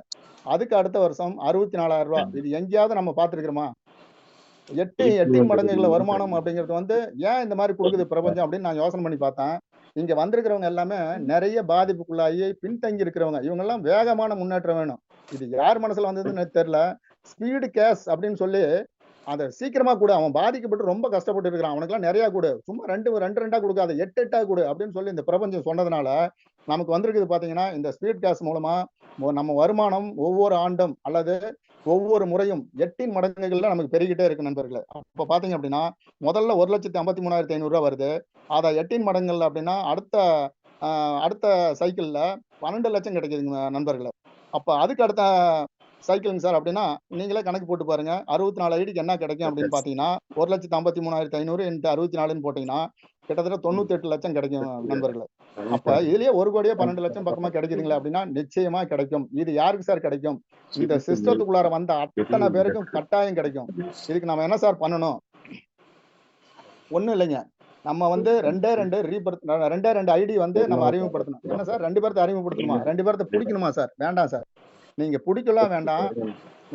அதுக்கு அடுத்த வருஷம் 64,000 ரூபாய். இது எங்கேயாவது நம்ம பார்த்திருக்கிறோமா? 8 மடங்குகள வருமானம் அப்படிங்கிறது வந்து ஏன் இந்த மாதிரி கொடுக்குது பிரபஞ்சம் அப்படின்னு நான் யோசனை பண்ணி பார்த்தேன். இங்க வந்திருக்கிறவங்க எல்லாமே நிறைய பாதிப்புக்குள்ளாகி பின்தங்கி இருக்கிறவங்க. இவங்க எல்லாம் வேகமான முன்னேற்றம் வேணும். இது யார் மனசுல வந்ததுன்னு தெரியல. ஸ்பீடு கேஸ் அப்படின்னு சொல்லி அத சீக்கிரமா கொடு. அவன் பாதிக்கப்பட்டு ரொம்ப கஷ்டப்பட்டு இருக்கிறான். அவனுக்கெல்லாம் நிறைய கொடு. சும்மா 2 கொடு. 8 கொடு அப்படின்னு சொல்லி இந்த பிரபஞ்சம் சொன்னதுனால நமக்கு வந்திருக்குது பாத்தீங்கன்னா, இந்த ஸ்பீட் கேஸ் மூலமா நம்ம வருமானம் ஒவ்வொரு ஆண்டும் அல்லது ஒவ்வொரு முறையும் 8 மடங்குகள்ல நமக்கு பெருகிட்டே இருக்கு நண்பர்களே. அப்ப பாத்தீங்க அப்படின்னா முதல்ல 1,53,500 ரூபாய் வருது. அத 8 மடங்குகள் அப்படின்னா அடுத்த சைக்கிள்ல 12 லட்சம் கிடைக்குதுங்க நண்பர்களே. அப்ப அதுக்கு அடுத்த சைக்கிளுங்க சார் அப்படின்னா நீங்களே கணக்கு போட்டு பாருங்க. 64 ஐடிக்கு என்ன கிடைக்கும் அப்படின்னு பாத்தீங்கன்னா 1,53,500 × 64ன்னு போட்டீங்கன்னா கிட்டத்தட்ட 98 லட்சம் கிடைக்கும் நண்பர்களே. அப்ப இதுலயே 1 கோடியே 12 லட்சம் பக்கமா கிடைக்குதுங்களா அப்படின்னா நிச்சயமா கிடைக்கும். இது யாருக்கு சார் கிடைக்கும்? இந்த சிஸ்டத்துக்குள்ளார வந்த அத்தனை பேருக்கும் கட்டாயம் கிடைக்கும். இதுக்கு நம்ம என்ன சார் பண்ணணும்? ஒண்ணும் இல்லைங்க. நம்ம வந்து 2 ஐடி வந்து நம்ம அறிமுகப்படுத்தணும். என்ன சார் 2 பேர்த்த அறிமுகப்படுத்தணுமா? 2 பேர்த்த பிடிக்கணுமா சார்? வேண்டாம் சார். நீங்க பிடிக்கலாம் வேண்டாம்.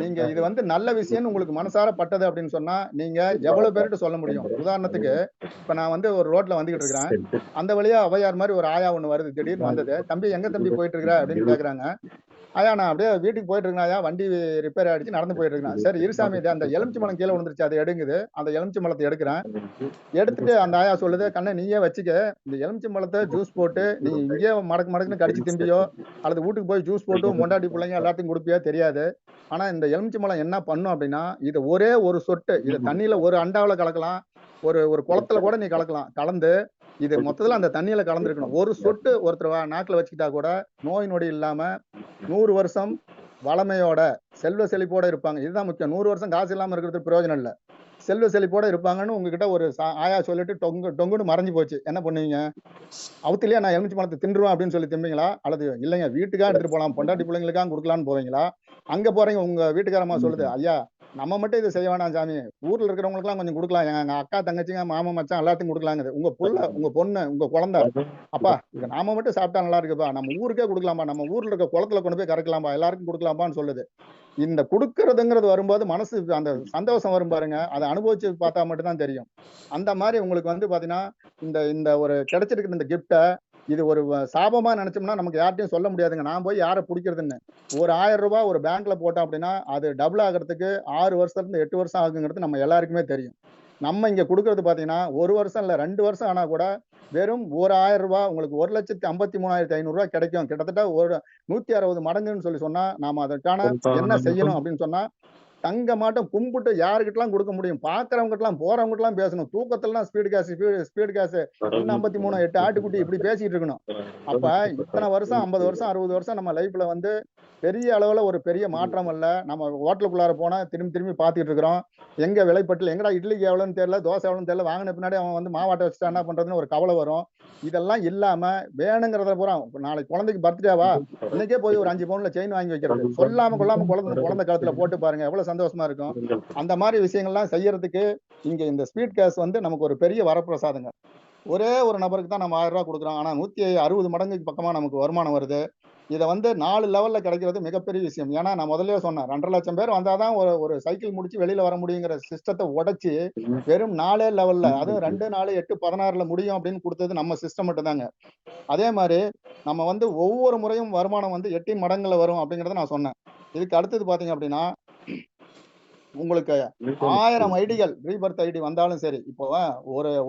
நீங்க இது வந்து நல்ல விஷயம்னு உங்களுக்கு மனசார பட்டது அப்படின்னு சொன்னா நீங்க எவ்வளவு பேர்கிட்ட சொல்ல முடியும்? உதாரணத்துக்கு இப்ப நான் வந்து ஒரு ரோட்ல வந்துகிட்டு இருக்கிறேன். அந்த வழியா ஔவையார் மாதிரி ஒரு ஆயா ஒண்ணு வருது. திடீர்னு வந்தது. தம்பி எங்க தம்பி போயிட்டு இருக்கிற அப்படின்னு கேக்குறாங்க. ஐயா நான் அப்படியே வீட்டுக்கு போயிட்டு இருக்கேன் ஐயா, வண்டி ரிப்பேர் ஆயிடுச்சு, நடந்து போயிட்டு இருக்கேன். சரி இருசாமி, அந்த எலுமிச்சம்பழம் கீழே விழுந்துருச்சு, அதை எடுங்குது. அந்த எலுமிச்சம்பழத்தை எடுக்கிறேன். எடுத்துட்டு அந்த ஆயா சொல்லுது, கண்ணை நீயே வச்சுக்க, இந்த எலுமிச்சம்பழத்தை ஜூஸ் போட்டு நீ இங்கேயே மடக்குன்னு கடிச்சு திம்பியோ அல்லது வீட்டுக்கு போய் ஜூஸ் போட்டு மொண்டாட்டி பிள்ளைங்க எல்லாத்தையும் கொடுப்பியோ தெரியாது. ஆனா இந்த எலுமிச்சம்பழம் என்ன பண்ணும் அப்படின்னா, இது ஒரே ஒரு சொட்டு, இதை தண்ணியில ஒரு அண்டாவில கலக்கலாம், ஒரு ஒரு குளத்துல கூட நீ கலக்கலாம். கலந்து இது மொத்தத்துல அந்த தண்ணியில கலந்துருக்கணும். ஒரு சொட்டு ஒருத்தர் நாக்குல வச்சுக்கிட்டா கூட நோய் நொடி இல்லாம 100 வருஷம் வளமையோட செல்வ செழிப்போட இருப்பாங்க. இதுதான் முக்கியம். 100 வருஷம் காசு இல்லாம இருக்கிறது பிரயோஜனம் இல்ல. செல்வ செழிப்போட இருப்பாங்கன்னு உங்ககிட்ட ஒரு ஆயா சொல்லிட்டு டொங்குன்னு மறைஞ்சு போச்சு. என்ன பண்ணுவீங்க? அவுத்திலேயே நான் எலுமிச்சை பழத்தை தின்றுவேன் அப்படின்னு சொல்லி திம்பீங்களா? அல்லது இல்லைங்க வீட்டுக்கா எடுத்துட்டு போலாம், பொண்டாட்டி பிள்ளைங்களுக்கா கொடுக்கலான்னு போவீங்களா? அங்க போறீங்க, உங்க வீட்டுக்காரமா சொல்லுது, ஐயா நம்ம மட்டும் இதை செய்ய வேண்டாம் சாமி, ஊர்ல இருக்கிறவங்களுக்கு எல்லாம் கொஞ்சம் கொடுக்கலாம், எங்க அக்கா தங்கச்சிங்க மாமன் மச்சான் எல்லாத்தையும் கொடுக்கலாங்குது. உங்க புள்ள, உங்க பொண்ணு, உங்க குழந்தை, அப்பா இதை நாம மட்டும் சாப்பிட்டா நல்லா இருக்குப்பா, நம்ம ஊருக்கே கொடுக்கலாம்பா, நம்ம ஊர்ல இருக்க குளத்துல கொண்டு போய் கரைக்கலாம்பா, எல்லாருக்கும் கொடுக்கலாம்பான்னு சொல்லுது. இந்த கொடுக்கறதுங்கிறது வரும்போது மனசு அந்த சந்தோஷம் வரும் பாருங்க, அதை அனுபவிச்சு பார்த்தா மட்டும்தான் தெரியும். அந்த மாதிரி உங்களுக்கு வந்து பாத்தீங்கன்னா இந்த இந்த ஒரு கிடைச்சிருக்கிற இந்த கிஃப்ட இது ஒரு சாபமா நினைச்சோம்னா நமக்கு யார்ட்டையும் சொல்ல முடியாதுங்க. நான் போய் யாரை பிடிக்கிறதுன்னு ஒரு 1000 ரூபாய் ஒரு பேங்க்ல போட்டோம் அப்படின்னா அது டபுள் ஆகிறதுக்கு 6 வருஷத்துல இருந்து 8 வருஷம் ஆகுங்கிறது நம்ம எல்லாருக்குமே தெரியும். நம்ம இங்க கொடுக்கறது பாத்தீங்கன்னா 1 வருஷம் இல்ல 2 வருஷம் ஆனா கூட வெறும் 1000 ரூபாய் உங்களுக்கு 1,53,500 கிடைக்கும். கிட்டத்தட்ட ஒரு 160 மடங்குன்னு சொன்னா நாம அதற்கான என்ன செய்யணும் அப்படின்னு சொன்னா, தங்க மாட்டம் கும்பிட்டு யாருக்கிட்டலாம் கொடுக்க முடியும்? பார்க்கிறவங்கட்டலாம், போறவங்கட்டலாம் பேசணும். தூக்கத்துலலாம் ஸ்பீடு கேஸ் 1.53 8 ஆட்டுக்குட்டி இப்படி பேசிட்டு இருக்கணும். அப்ப இத்தனை வருஷம் 50 வருஷம் 60 வருஷம் நம்ம லைஃப்ல வந்து பெரிய அளவுல ஒரு பெரிய மாற்றம் இல்ல. நம்ம ஹோட்டலுக்குள்ளார போனா திரும்பி திரும்பி பார்த்துட்டு இருக்கிறோம். எங்க விலைப்பட்டியல் எங்கடா இட்லிக்கு எவ்வளோன்னு தெரியல, தோசை எவ்வளோன்னு தெரியல, வாங்கின பின்னாடி அவன் வந்து மாவாட்ட வச்சுட்டா என்ன பண்றதுன்னு ஒரு கவலை வரும். இதெல்லாம் இல்லாம வேணுங்கிறத பூரா நாளைக்கு குழந்தைக்கு பர்த்டேவா இன்னைக்கே போய் ஒரு 5 பவுன்ல செயின் வாங்கி வைக்கிறது. சொல்லாம கொள்ளாம குழந்தை கழுத்துல போட்டு பாருங்க எவ்வளவு சந்தோஷமா இருக்கும். அந்த மாதிரி விஷயங்கள்லாம் செய்யறதுக்கு இங்க இந்த ஸ்பீட் கேஸ் வந்து நமக்கு ஒரு பெரிய வரப்பிரசாதங்க. ஒரே ஒரு நபருக்கு தான் நம்ம 1000 ரூபாய் கொடுக்குறோம். ஆனா 160 மடங்குக்கு பக்கமா நமக்கு வருமானம் வருது. இதை வந்து 4 லெவல்ல கிடைக்கிறது மிகப்பெரிய விஷயம். ஏன்னா நான் முதல்லயே சொன்னேன் 2,50,000 பேர் வந்தாதான் ஒரு சைக்கிள் முடிச்சு வெளியில வர முடியுங்கிற சிஸ்டத்தை உடைச்சு வெறும் 4 லெவல்ல, அதுவும் 2, 4, 8, 16ல முடியும் அப்படின்னு கொடுத்தது நம்ம சிஸ்டம் மட்டும் தாங்க. அதே மாதிரி நம்ம வந்து ஒவ்வொரு முறையும் வருமானம் வந்து 8 மடங்குல வரும் அப்படிங்கறத நான் சொன்னேன். இதுக்கு அடுத்தது பாத்தீங்க அப்படின்னா, உங்களுக்கு 1000 ஐடிகள் ரீபர்த் ஐடி வந்தாலும் சரி. இப்போ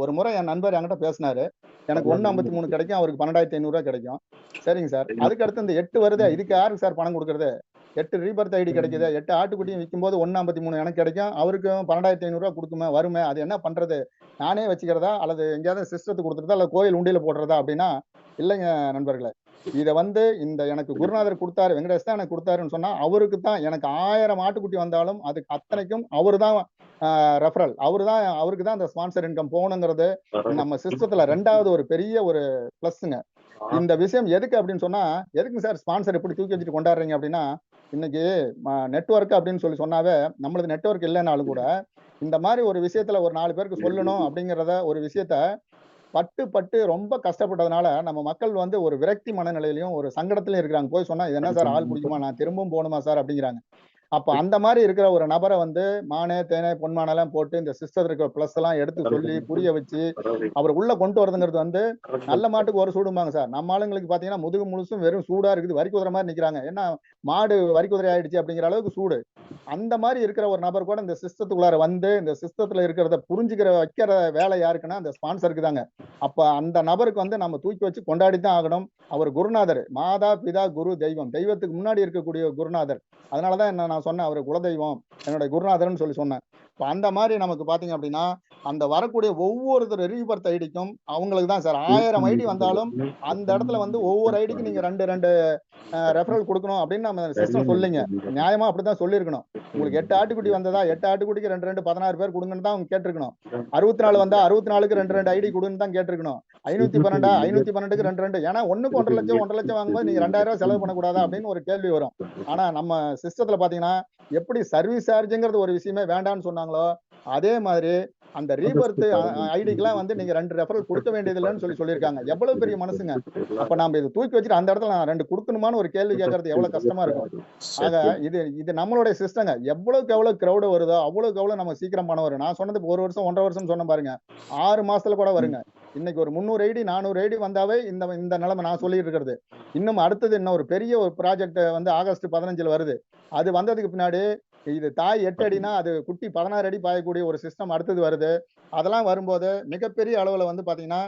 ஒரு முறை என் நண்பர் என்கிட்ட பேசினாரு. எனக்கு 1.53 கிடைக்கும், அவருக்கு 12,500 கிடைக்கும். சரிங்க சார். அதுக்கு அடுத்து இந்த 8 வருதே, இதுக்கு யாருக்கு சார் பணம் கொடுக்கறது? 8 ரீபர்த் ஐடி கிடைக்குது, 8 ஆட்டுக்குட்டியும் விற்கும் போது 1.53 எனக்கு கிடைக்கும், அவருக்கும் 12,500 கொடுக்குமே வருமே, அது என்ன பண்றது? நானே வச்சுக்கிறதா அல்லது எங்கேயாவது சிஸ்டத்துக்கு கொடுத்துறதா அல்ல கோயில் உண்டியில போடுறதா அப்படின்னா, இல்லைங்க நண்பர்களே. இத வந்து இந்த எனக்கு குருநாதர் கொடுத்தாரு, வெங்கடேஷ் தான் எனக்கு கொடுத்தாருன்னு சொன்னா, அவருக்கு தான் எனக்கு 1000 ஆட்டுக்குட்டி வந்தாலும் அதுக்கு அத்தனைக்கும் அவரு தான் ரெஃபரல். அவருக்கு தான் அந்த ஸ்பான்சர் இன்கம் போகணுங்கிறது நம்ம சிஸ்டத்துல 2வது ஒரு பெரிய ஒரு பிளஸ்ங்க. இந்த விஷயம் எதுக்கு அப்படின்னு சொன்னா, எதுக்கு சார் ஸ்பான்சர் இப்படி தூக்கி வச்சுட்டு கொண்டாடுறீங்க அப்படின்னா, இன்னைக்கு நெட்வொர்க் அப்படின்னு சொன்னாவே நம்மளுக்கு நெட்வொர்க் இல்லைனாலும் கூட இந்த மாதிரி ஒரு விஷயத்துல ஒரு 4 பேருக்கு சொல்லணும் அப்படிங்கிறத ஒரு விஷயத்த பட்டு ரொம்ப கஷ்டப்பட்டதுனால நம்ம மக்கள் வந்து ஒரு விரக்தி மனநிலையிலையும் ஒரு சங்கடத்திலையும் இருக்கிறாங்க. போய் சொன்னா இது என்ன சார் ஆள் பிடிக்குமா, நான் திரும்பவும் போகணுமா சார் அப்படிங்கிறாங்க. அப்ப அந்த மாதிரி இருக்கிற ஒரு நபரை வந்து மானே தேனே பொன்மானெல்லாம் போட்டு இந்த சிஸ்டர் இருக்கிற பிளஸ் எல்லாம் எடுத்து சொல்லி புரிய வச்சு அவர் உள்ள கொண்டு வரதுங்கிறது வந்து நல்ல மாட்டுக்கு ஒரு சூடும்பாங்க சார். நம்ம ஆளுங்களுக்கு பாத்தீங்கன்னா முதுகு முழுசும் வெறும் சூடா இருக்குது, வரி குதிரை மாதிரி நிக்கிறாங்க. ஏன்னா மாடு வரி குதிரை ஆயிடுச்சு அப்படிங்கிற அளவுக்கு சூடு. அந்த மாதிரி இருக்கிற ஒரு நபர் கூட இந்த சிஸ்டத்துக்குள்ளார வந்து இந்த சிஸ்டத்துல இருக்கிறத புரிஞ்சுக்கிற வைக்கிற வேலை யாருக்குன்னா அந்த ஸ்பான்சருக்கு தாங்க. அப்ப அந்த நபருக்கு வந்து நம்ம தூக்கி வச்சு கொண்டாடித்தான் ஆகணும். அவர் குருநாதர், மாதா பிதா குரு தெய்வம், தெய்வத்துக்கு முன்னாடி இருக்கக்கூடிய குருநாதர். அதனாலதான் என்ன நான் சொன்னேன், அவர் குலதெய்வம் என்னோட குருநாதர்னு சொன்னேன். இப்ப அந்த மாதிரி நமக்கு பாத்தீங்க அப்படின்னா அந்த வரக்கூடிய ஒவ்வொருத்தர் ரீபர்த் ஐடிக்கும் அவங்களுக்கு தான் சார் 1000 ஐடி வந்தாலும் அந்த இடத்துல வந்து ஒவ்வொரு ஐடிக்கு நீங்க 2 ரெஃபரல் கொடுக்கணும் அப்படின்னு நம்ம சிஸ்டம் சொல்லிங்க. நியாயமா அப்படித்தான் சொல்லியிருக்கணும். உங்களுக்கு 8 ஆட்டுக்குட்டி வந்ததா 8 ஆட்டுக்குட்டிக்கு 2 16 பேர் கொடுங்கன்னு தான் அவங்க கேட்டிருக்கணும். 64 வந்தா 64க்கு 2 ஐடி கொடுன்னு தான் கேட்டிருக்கணும். 512 512க்கு 2 ஏன்னா 1க்கு 1.5 லட்சம் 1.5 லட்சம் வாங்கும்போது நீங்க 2000 ரூபாய் செலவு பண்ணக்கூடாதா அப்படின்னு ஒரு கேள்வி வரும். ஆனா நம்ம சிஸ்டத்துல பாத்தீங்கன்னா எப்படி சர்வீஸ் சார்ஜுங்கிறது ஒரு விஷயமே வேண்டாம்னு சொன்னாங்களோ அதே மாதிரி அந்த ரீபர்த் ஐடிக்கெல்லாம் வந்து நீங்க 2 ரெஃபரல் கொடுக்க வேண்டியது இல்லைன்னு சொல்லியிருக்காங்க. எவ்வளவு பெரிய மனசுங்க. அப்ப நாம இதை தூக்கி வச்சுட்டு அந்த இடத்துல நான் 2 கொடுக்கணுமான்னு ஒரு கேள்வி கேட்கறது எவ்வளவு கஷ்டமா இருக்கும். ஆக இது நம்மளுடைய சிஸ்டங்க. எவ்வளவுக்கு எவ்வளவு கிரௌடு வருதோ அவ்வளவுக்கு எவ்வளவு நம்ம சீக்கிரம் பணம் வரும். நான் சொன்னது 1 வருஷம் 1.5 வருஷம் சொன்ன பாருங்க, 6 மாசத்துல கூட வருங்க. இன்னைக்கு ஒரு 300 ஐடி 400 ஐடி வந்தாவே இந்த நிலைமை நான் சொல்லிட்டு இருக்கிறது. இன்னும் அடுத்தது இன்னும் ஒரு பெரிய ஒரு ப்ராஜெக்ட் வந்து ஆகஸ்ட் 15 வருது. அது வந்ததுக்கு பின்னாடி இது தாய் 8 அடினா அது குட்டி 16 அடி பாயக்கூடிய ஒரு சிஸ்டம் அடுத்தது வருது. அதெல்லாம் வரும்போது மிகப்பெரிய அளவுல வந்து பாத்தீங்கன்னா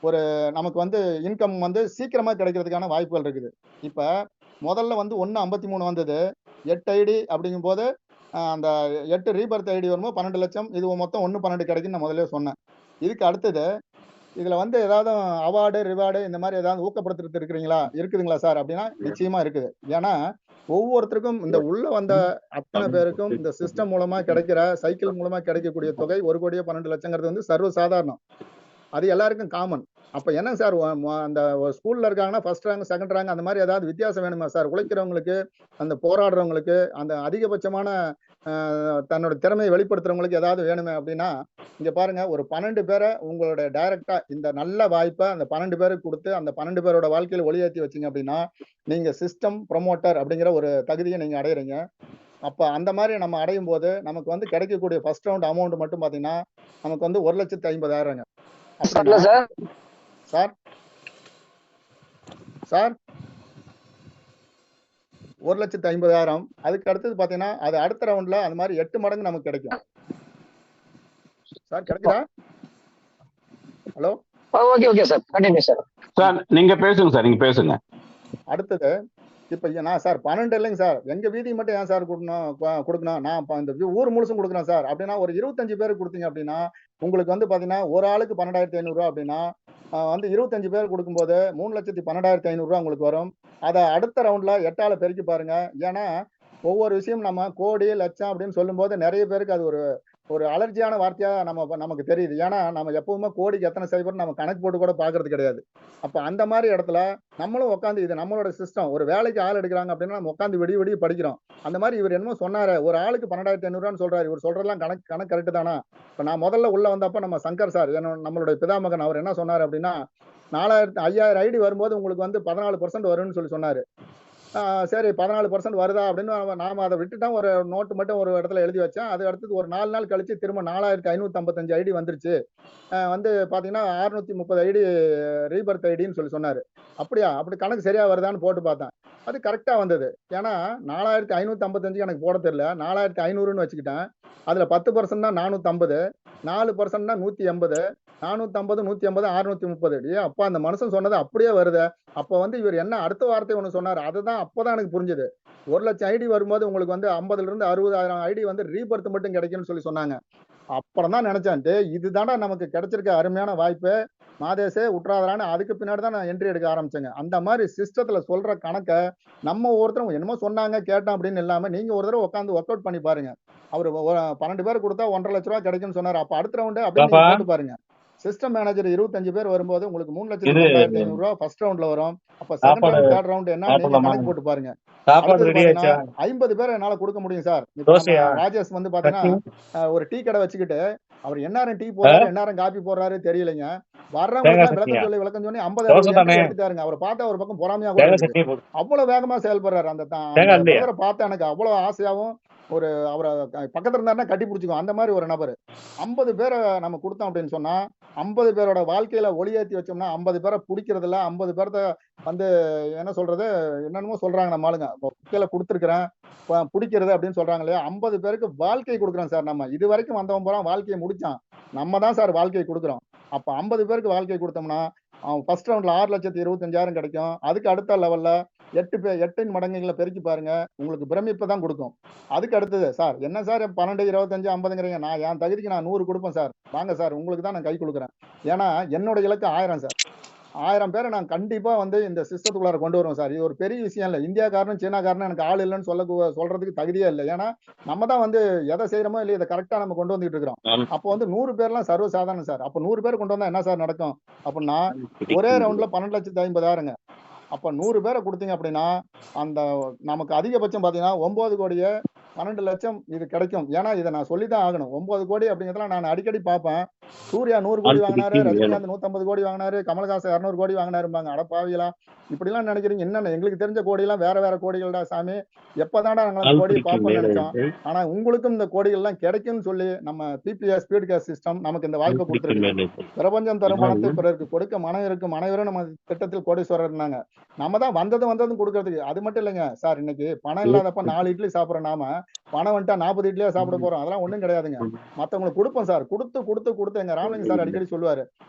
ஒரு நமக்கு வந்து இன்கம் வந்து சீக்கிரமா கிடைக்கிறதுக்கான வாய்ப்புகள் இருக்குது. இப்ப முதல்ல வந்து 1.53 வந்தது, 8 ஐடி அப்படிங்கும் போது அந்த 8 ரீபர்த் ஐடி வரும்போது 12 லட்சம், இது மொத்தம் 1.12 கிடைக்குன்னு நான் முதல்ல சொன்னேன். இதுக்கு அடுத்தது இதுல வந்து ஏதாவது அவார்டு ரிவார்டு இந்த மாதிரி ஏதாவது ஊக்கப்படுத்துறது இருக்குதுங்களா சார் அப்படின்னா நிச்சயமா இருக்குது. ஏன்னா ஒவ்வொருத்தருக்கும் இந்த உள்ள வந்த அத்தனை பேருக்கும் இந்த சிஸ்டம் மூலமா கிடைக்கிற சைக்கிள் மூலமா கிடைக்கக்கூடிய தொகை 1 கோடியே 12 லட்சங்கிறது வந்து சர்வ சாதாரணம். அது எல்லாருக்கும் காமன். அப்ப என்ன சார் அந்த ஸ்கூல்ல இருக்காங்கன்னா ஃபர்ஸ்ட் ரேங்க் செகண்ட் ரேங்க் அந்த மாதிரி ஏதாவது வித்தியாசம் வேணுமா சார்? உழைக்கிறவங்களுக்கு அந்த போராடுறவங்களுக்கு அந்த அதிகபட்சமான தன்னோட திறமையை வெளிப்படுத்துறவங்களுக்கு ஏதாவது வேணுமே அப்படின்னா இங்க பாருங்க, ஒரு 12 பேரை உங்களோட டைரக்டா இந்த நல்ல வாய்ப்பை அந்த 12 பேருக்கு கொடுத்து அந்த 12 பேரோட வாழ்க்கையில ஒளியேற்றி வச்சீங்க அப்படின்னா நீங்க சிஸ்டம் ப்ரொமோட்டர் அப்படிங்கிற ஒரு தகுதியை நீங்க அடையிறீங்க. அப்ப அந்த மாதிரி நம்ம அடையும் போது நமக்கு வந்து கிடைக்கக்கூடிய ஃபர்ஸ்ட் ரவுண்ட் அமௌண்ட் மட்டும் பாத்தீங்கன்னா நமக்கு வந்து 1,50,000 அப்படின்னா சார் சார் 1,50,000 அதுக்கு அடுத்தது பாத்தீங்கன்னா அது அடுத்த ரவுண்ட்ல அது மாதிரி 8 மடங்கு நமக்கு கிடைக்கும். சார் கிடைக்குதா? Hello okay okay sir, continue sir. Sir நீங்க பேசுங்க சார், நீங்க பேசுங்க. அடுத்தது இப்ப நான் சார் 12 இல்லைங்க சார், எங்க வீதி மட்டும் ஏன் சார் கொடுக்கணும், நான் இந்த ஊர் முழுசும் கொடுக்குறேன் சார் அப்படின்னா ஒரு 25 பேருக்கு கொடுத்தீங்க அப்படின்னா உங்களுக்கு வந்து பாத்தீங்கன்னா ஒரு ஆளுக்கு 12,500 ரூபா அப்படின்னா வந்து 25 பேர் கொடுக்கும்போது 3,12,500 ரூபா உங்களுக்கு வரும். அதை அடுத்த ரவுண்ட்ல 8ஆல பெருக்கி பாருங்க. ஏன்னா ஒவ்வொரு விஷயம் நம்ம கோடி லட்சம் அப்படின்னு சொல்லும் போது நிறைய பேருக்கு அது ஒரு ஒரு அலர்ஜியான வார்த்தையா நமக்கு தெரியுது. ஏன்னா நம்ம எப்பவுமே கோடிக்கு எத்தனை சைபர் நம்ம கணக்கு போட்டு கூட பாக்குறது கிடையாது. அப்ப அந்த மாதிரி இடத்துல நம்மளும் உட்காந்து இது நம்மளோட சிஸ்டம், ஒரு வேலைக்கு ஆள் எடுக்கிறாங்க அப்படின்னா நம்ம உட்காந்து விடிய விடிய படிக்கிறோம். அந்த மாதிரி இவர் என்னமோ சொன்னாரு, ஒரு ஆளுக்கு 12,500 ரூபான்னு சொல்றாரு. இவர் சொல்றதெல்லாம் கணக்கு கரெக்ட் தானா? இப்ப நான் முதல்ல உள்ள வந்தப்ப நம்ம சங்கர் சார் நம்மளுடைய பிதாமகன் அவர் என்ன சொன்னாரு அப்படின்னா 5000 ஐடி வரும்போது உங்களுக்கு வந்து 14% வரும்னு சொன்னாரு. சரி 14% வருதா அப்படின்னு நாம அதை விட்டுட்டோம். ஒரு நோட்டு மட்டும் ஒரு இடத்துல எழுதி வச்சேன். அது அடுத்தது ஒரு 4 நாள் கழிச்சு திரும்ப 4555 ஐடி வந்துருச்சு. வந்து பாத்தீங்கன்னா 630 ஐடி ரீபர்த் ஐடின்னு சொன்னாரு. அப்படியா, அப்படி கணக்கு சரியா வருதான்னு போட்டு பார்த்தேன். அது கரெக்டா வந்தது. ஏன்னா 4555 எனக்கு போட தெரியல, 4500ன்னு வச்சுக்கிட்டேன். அதுல 10% தான் 450, 4% தான் 180, 450 180 630. அப்ப அந்த மனுஷன் சொன்னது அப்படியே வருது. அப்ப வந்து இவர் என்ன அடுத்த வார்த்தை ஒண்ணு சொன்னாரு, அதுதான் அப்பதான் எனக்கு புரிஞ்சது. 1,00,000 ஐடி வரும்போது உங்களுக்கு வந்து 50ல இருந்து 60,000 ஐடி வந்து ரீபர்த் மட்டும் கிடைக்கும்னு சொன்னாங்க. அப்புறம் தான் நினைச்சேன், இதுதான்டா நமக்கு கிடைச்சிருக்க அருமையான வாய்ப்பு, மாதேஷே விட்டுறாதான்னு. அதுக்கு பின்னாடி தான் நான் என்ட்ரி எடுக்க ஆரம்பிச்சேங்க. அந்த மாதிரி சிஸ்டத்துல சொல்ற கணக்க நம்ம ஒவ்வொருத்தரும் என்னமோ சொன்னாங்க கேட்டோம் அப்படின்னு இல்லாம நீங்க ஒரு தடவை உட்காந்து ஒர்க் அவுட் பண்ணி பாருங்க. அவரு 12 பேர் கொடுத்தா 1,50,000 ரூபாய் கிடைக்கும்னு சொன்னாரு. அப்ப அடுத்த ரவுண்டு அப்படியே நீங்க போட்டு பாருங்க. சிஸ்டம் மேனேஜர் 25 பேர் வரும்போது உங்களுக்கு 3,12,500 ரூபாய் ஃபர்ஸ்ட் ரவுண்ட்ல வரும். அப்ப செகண்ட் ரவுண்ட் தேர்ட் ரவுண்ட் என்ன நீங்க கணக்கு போட்டு பாருங்க. அடுத்தது பாத்தீங்கன்னா 50 பேர் என்னால கொடுக்க முடியும் சார். ராஜேஷ் வந்து பாத்தீங்கன்னா ஒரு டீ கடை வச்சுக்கிட்டு அவர் எந்நேரம் டீ போடுறாரு எந்நேரம் காபி போடுறாரு தெரியலைங்க. வர்றவங்களுக்கு விளக்கம் சொல்லி 50 எடுத்துட்டாருங்க. அவரை பார்த்தா ஒரு பக்கம் பொறாமையா கூட இருக்கு. அவ்வளவு வேகமா செயல்படுறாரு. அந்த பார்த்தா எனக்கு அவ்வளவு ஆசையாவும் ஒரு அவரை பக்கத்துல இருந்தாருன்னா கட்டி பிடிச்சிக்கும் அந்த மாதிரி ஒரு நபர். 50 பேரை நம்ம கொடுத்தோம் அப்படின்னு சொன்னா 50 பேரோட வாழ்க்கையில ஒளியேற்றி வச்சோம்னா 50 பேரை பிடிக்கிறது இல்ல, 50 பேர்த்த வந்து என்ன சொல்றது என்னென்னமோ சொல்றாங்க நம்ம ஆளுங்க. கீழே கொடுத்துருக்கிறேன் பிடிக்கிறது அப்படின்னு சொல்றாங்க இல்லையா, 50 பேருக்கு வாழ்க்கை கொடுக்குறோம் சார். நம்ம இது வரைக்கும் வந்தவன் போறான் வாழ்க்கையை முடிச்சான், நம்ம தான் சார் வாழ்க்கையை கொடுக்குறோம். அப்ப 50 பேருக்கு வாழ்க்கை கொடுத்தோம்னா ஃபர்ஸ்ட் ரவுண்ட்ல 6,25,000 கிடைக்கும். அதுக்கு அடுத்த லெவல்ல 8 மடங்குகளை பெருக்கி பாருங்க, உங்களுக்கு பிரமிப்பு தான் கொடுக்கும். அதுக்கு அடுத்தது சார் என்ன சார் 12 25 50ங்கிறீங்க, நான் என் தகுதிக்கு நான் 100 கொடுப்பேன் சார், வாங்க சார் உங்களுக்கு தான் நான் கை கொடுக்குறேன். ஏன்னா என்னோட இலக்கு 1000 சார். 1000 பேரை நான் கண்டிப்பா வந்து இந்த சிஸ்டத்துக்குள்ளார கொண்டு வருவோம் சார். இது ஒரு பெரிய விஷயம் இல்லை. இந்தியாக்காரனும் சீனாக்காரனும் எனக்கு ஆள் இல்லைன்னு சொல்றதுக்கு தகுதியே இல்லை. ஏன்னா நம்ம தான் வந்து எதை செய்யறோமோ இல்லையா இதை கரெக்டா நம்ம கொண்டு வந்துட்டு இருக்கிறோம். அப்போ வந்து 100 பேர்லாம் சர்வ சாதாரணம் சார். அப்போ 100 பேர் கொண்டு வந்தா என்ன சார் நடக்கும் அப்படின்னா ஒரே ரவுண்ட்ல 12,50,000. அப்ப 100 பேரை கொடுத்தீங்க அப்படின்னா அந்த நமக்கு அதிகபட்சம் பாத்தீங்கன்னா 9 கோடியே 12 லட்சம் இது கிடைக்கும். ஏன்னா இதை நான் சொல்லிதான் ஆகணும். 9 கோடி அப்படிங்கிறதுல நான் அடிக்கடி பார்ப்பேன். சூர்யா 100 கோடி வாங்கினாரு, ரஜினிகாந்த் 150 கோடி வாங்கினாரு, கமல்ஹாசன் 200 கோடி வாங்கினாருப்பாங்க. அடப்பாவிகளா இப்படி எல்லாம் நினைக்கிறீங்க? என்னென்ன எங்களுக்கு தெரிஞ்ச கோடி எல்லாம் வேற வேற கோடிகள்டா சாமி. எப்பதான்டா நாங்க கோடியை பார்ப்போம்னு நினைச்சோம். ஆனா உங்களுக்கும் இந்த கோடிகள் எல்லாம் கிடைக்கும்னு சொல்லி நம்ம பிபிஎஸ் ஸ்பீட் கேஸ் சிஸ்டம் நமக்கு இந்த வாய்ப்பை கொடுத்துருக்கு. பிரபஞ்சம் தரும் பணத்தை பிறருக்கு கொடுக்க மனம் இருக்கும் அனைவரும் நம்ம திட்டத்தில் கோடீஸ்வரர் இருந்தாங்க. நம்ம தான் வந்ததும் கொடுக்கறதுக்கு. அது மட்டும் இல்லைங்க சார், இன்னைக்கு பணம் இல்லாதப்ப 4 இட்லி சாப்பிடுற நாம பணம் வந்துட்டா 40 இட்லியா சாப்பிட போறோம். அதெல்லாம் ஒண்ணும் கிடையாதுங்க. மத்தவங்களுக்கு கொடுப்போம் சார். கொடுத்து எங்க ராமலிங்க சார் அடிக்கடி சொல்லுவாரு,